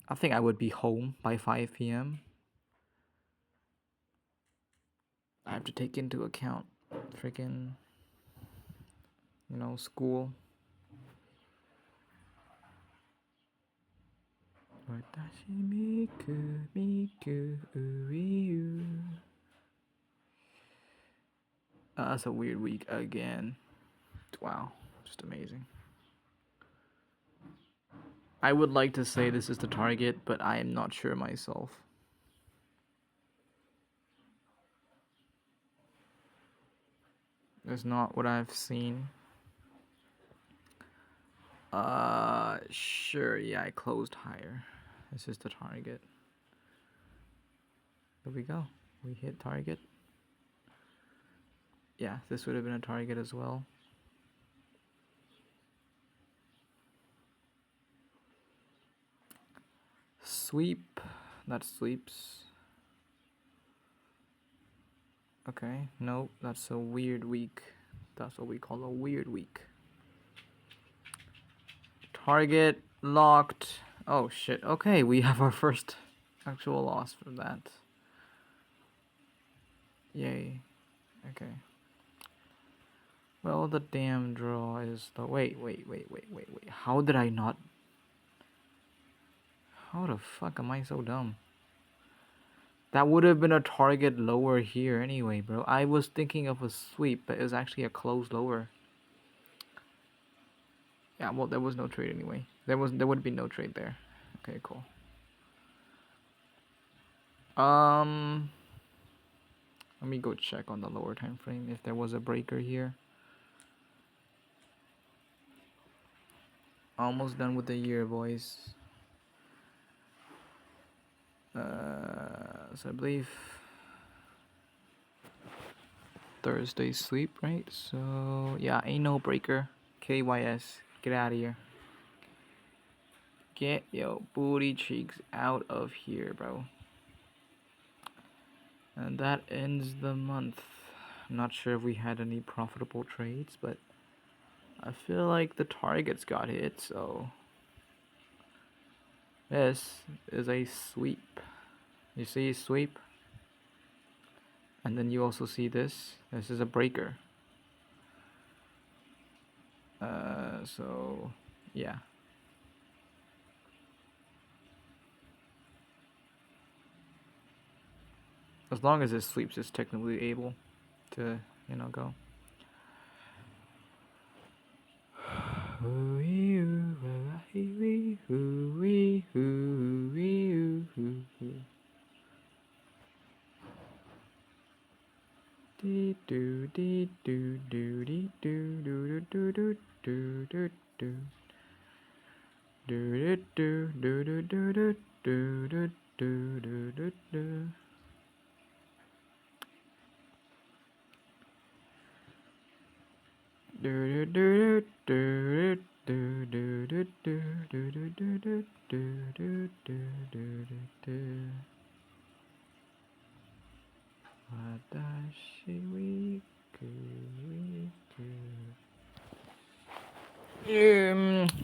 I think I would be home by 5 p.m. I have to take into account freaking, school. That's a weird week again. Wow, just amazing. I would like to say this is the target, but I am not sure myself. That's not what I've seen. Sure, yeah, I closed higher. This is the target. There we go. We hit target. Yeah, this would have been a target as well. Sweep. That sweeps. Okay, nope, that's a weird week. That's what we call a weird week. Target locked. Oh shit. Okay, we have our first actual loss from that. Yay. Okay. Well, the damn draw is the. Wait. How did I not. How the fuck am I so dumb? That would have been a target lower here anyway, bro. I was thinking of a sweep, but it was actually a close lower. Yeah, well, there was no trade anyway. There would be no trade there. Okay, cool. Let me go check on the lower time frame if there was a breaker here. Almost done with the year, boys. So I believe Thursday sleep, right? So yeah, ain't no breaker. KYS, get out of here. Get your booty cheeks out of here, bro. And that ends the month. Not sure if we had any profitable trades, but I feel like the targets got hit, so this is a sweep. You see sweep? And then you also see this. This is a breaker. So yeah. As long as it sweeps, it's technically able to, go.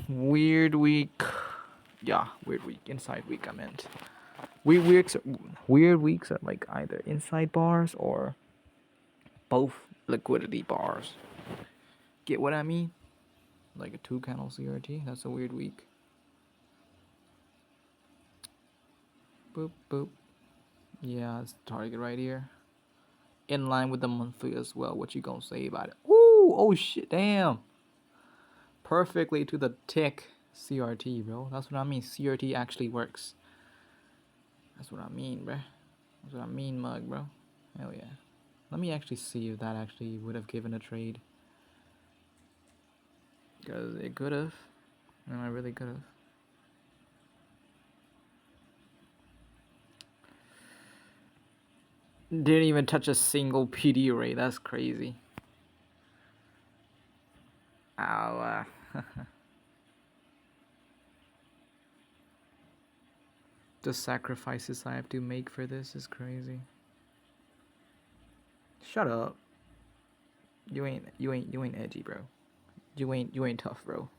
Weird week. Yeah, weird week. Inside week, I meant. Weird weeks are like either inside bars or both liquidity bars. Get what I mean? Like a 2-candle CRT. That's a weird week. Boop boop. Yeah, it's the target right here. In line with the monthly as well. What you gonna say about it? Ooh, oh shit, damn. Perfectly to the tick. CRT, bro. That's what I mean. CRT actually works. That's what I mean, bro. That's what I mean, mug, bro. Hell yeah. Let me actually see if that actually would have given a trade. Because it could have. No, I really could have. Didn't even touch a single PD array. That's crazy. Ow. The sacrifices I have to make for this is crazy. Shut up. You ain't edgy, bro. You ain't tough, bro.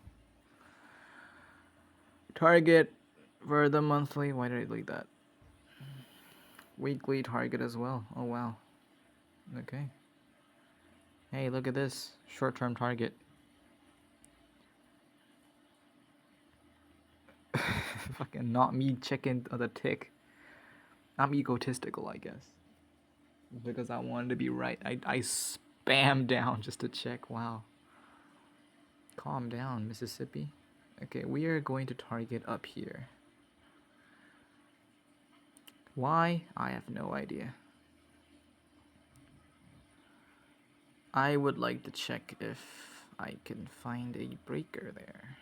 Target for the monthly. Why did I delete that? Weekly target as well. Oh wow. Okay. Hey, look at this short-term target. Fucking not me checking the tick. I'm egotistical, I guess. Because I wanted to be right. I spam down just to check. Wow. Calm down, Mississippi. Okay, we are going to target up here. Why? I have no idea. I would like to check if I can find a breaker there.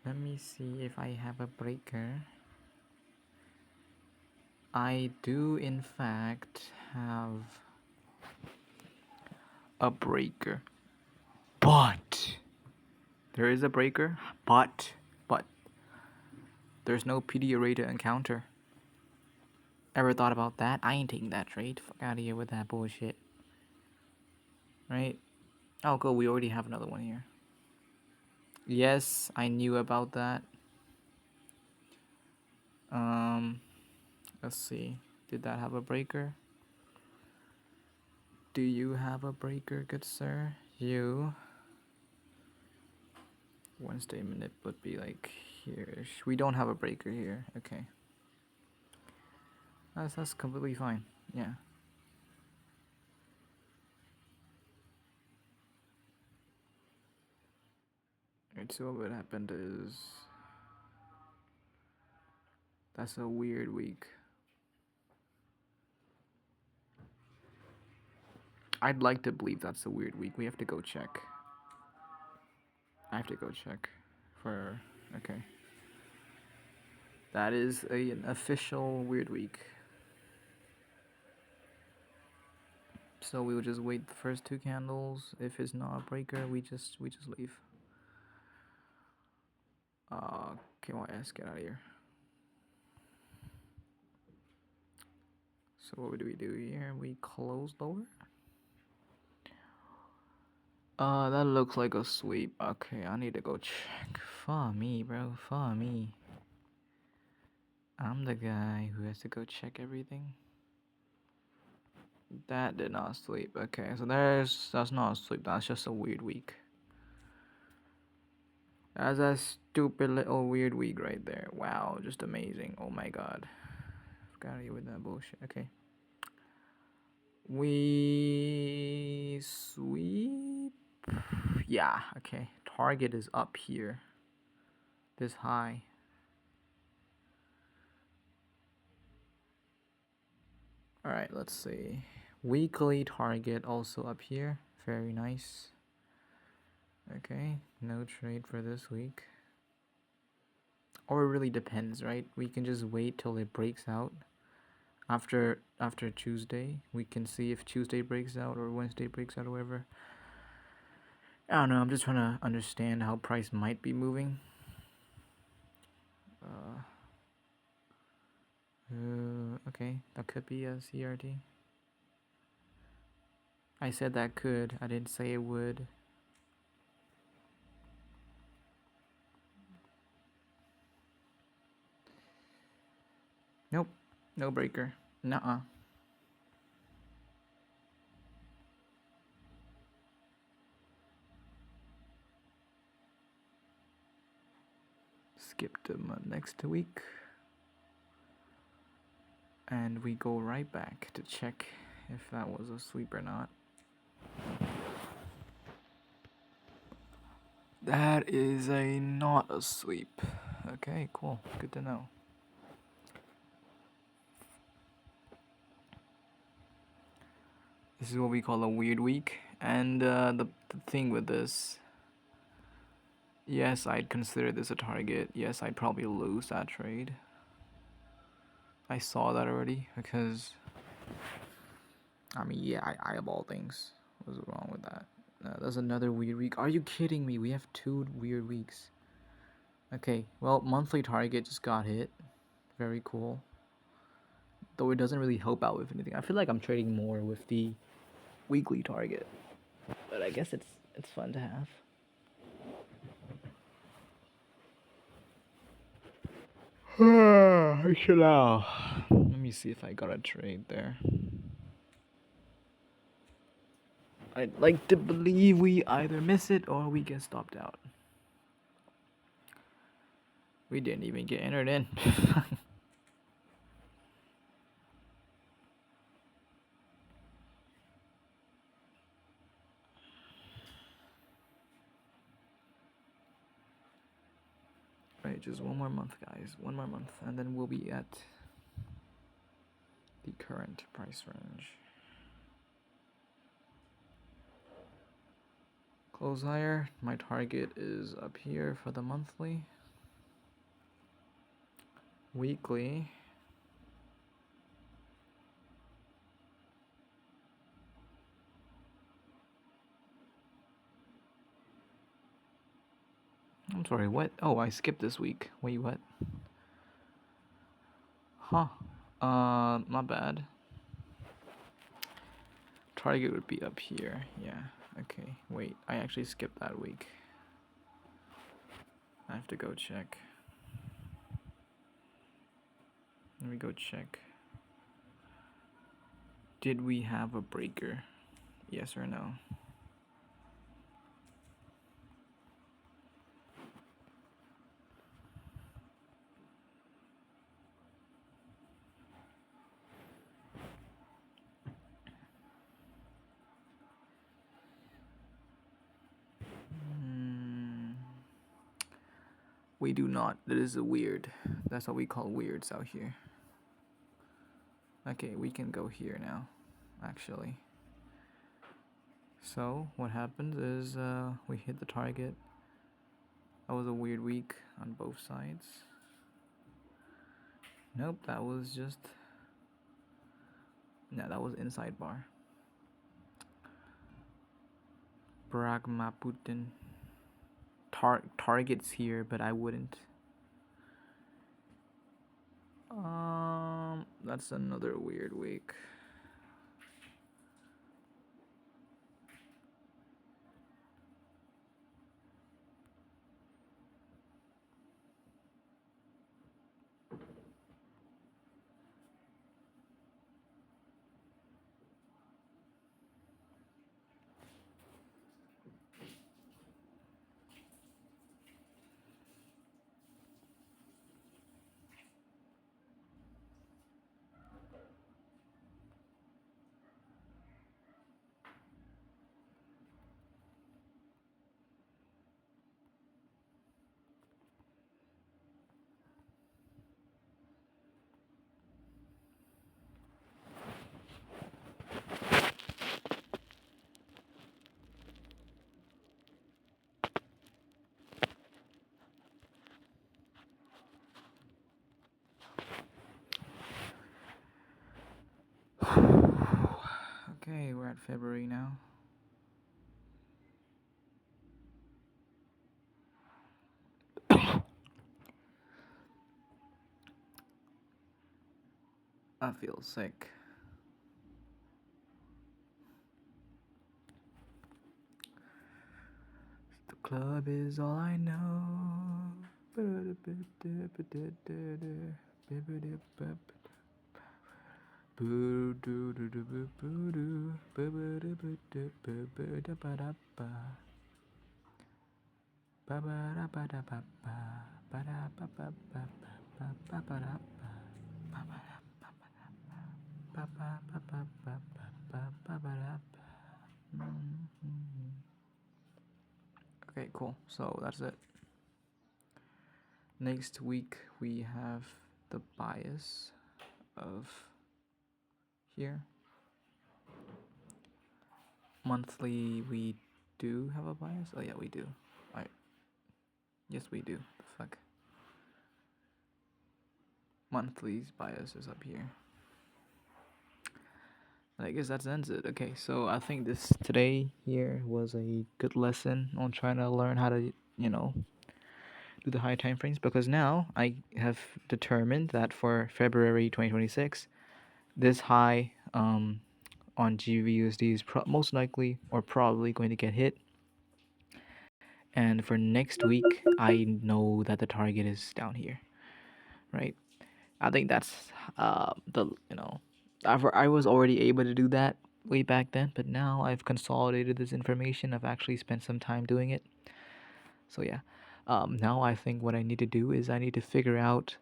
Let me see if I have a breaker. I do in fact have a breaker. But there is a breaker, but there's no PD array to encounter. Ever thought about that? I ain't taking that trade. Fuck out of here with that bullshit. Right? Oh, cool. We already have another one here. Yes, I knew about that. Let's see. Did that have a breaker? Do you have a breaker, good sir? You. Wednesday manip would be like here-ish. We don't have a breaker here. Okay. That's completely fine. Yeah. Alright, so what happened is that's a weird week. I'd like to believe that's a weird week. We have to go check. I have to go check for okay. That is an official weird week. So we will just wait the first two candles. If it's not a breaker, we just leave. KYS, get out of here. So what do we do here? We close lower. That looks like a sweep. Okay, I need to go check. Fuck me, bro. Fuck me. I'm the guy who has to go check everything. That did not sweep. Okay, so that's not a sweep. That's just a weird week. That's a stupid little weird week right there. Wow, just amazing. Oh my god. Got to with that bullshit. Okay. We sweep. Yeah, okay. Target is up here. This high. Alright, let's see. Weekly target also up here. Very nice. Okay, no trade for this week. Or it really depends, right? We can just wait till it breaks out. After Tuesday, we can see if Tuesday breaks out or Wednesday breaks out or whatever. I don't know, I'm just trying to understand how price might be moving. Okay, that could be a CRT. I said that could, I didn't say it would. Nope, no breaker. Nuh-uh. Skip to next week. And we go right back to check if that was a sweep or not. That is not a sweep. Okay, cool. Good to know. This is what we call a weird week. And the thing with this, yes, I'd consider this a target. Yes, I'd probably lose that trade. I saw that already because, I mean, yeah, I eyeball things. What's wrong with that? That's another weird week. Are you kidding me? We have 2 weird weeks. Okay, well, monthly target just got hit. Very cool. Though it doesn't really help out with anything. I feel like I'm trading more with the weekly target. But I guess it's fun to have. Chill out. Let me see if I got a trade there. I'd like to believe we either miss it or we get stopped out. We didn't even get entered in. Right, just one more month, guys. One more month, and then we'll be at the current price range. Close higher. My target is up here for the monthly. Weekly. I'm sorry, what? Oh, I skipped this week. Wait, what? Huh. My bad. Target would be up here. Yeah. Okay. Wait, I actually skipped that week. I have to go check. Let me go check. Did we have a breaker? Yes or no? We do not. That is a weird. That's what we call weirds out here. Okay, we can go here now, actually. So, what happens is we hit the target. That was a weird week on both sides. Nope, that was just... No, that was inside bar. Pragma Putin. Targets here, but I wouldn't. That's another weird week. Okay, we're at February now. I feel sick. The club is all I know. Okay, cool. So that's it. Next week we have the bias of here. Monthly we do have a bias. Oh yeah, we do. Alright. Yes, we do. The fuck. Monthly's bias is up here. I guess that ends it. Okay, so I think this today here was a good lesson on trying to learn how to, do the high time frames, because now I have determined that for February 2026, this high on GVUSD is most likely or probably going to get hit. And for next week, I know that the target is down here, right? I think that's I was already able to do that way back then, but now I've consolidated this information. I've actually spent some time doing it. So yeah, now I think what I need to do is I need to figure out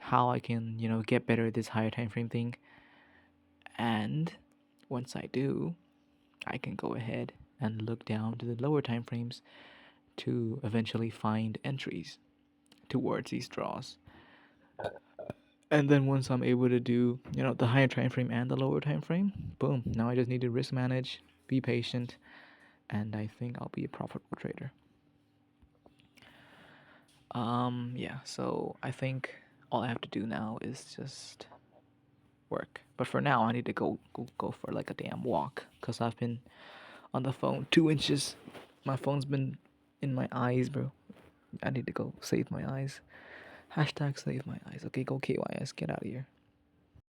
how I can get better at this higher time frame thing, and once I do, I can go ahead and look down to the lower time frames to eventually find entries towards these draws. And then once I'm able to do, the higher time frame and the lower time frame, boom. Now I just need to risk manage, be patient, and I think I'll be a profitable trader. Yeah, so I think all I have to do now is just work. But for now, I need to go for like a damn walk, because I've been on the phone 2 inches. My phone's been in my eyes, bro. I need to go save my eyes. Hashtag save my eyes. Okay, go KYS. Get out of here.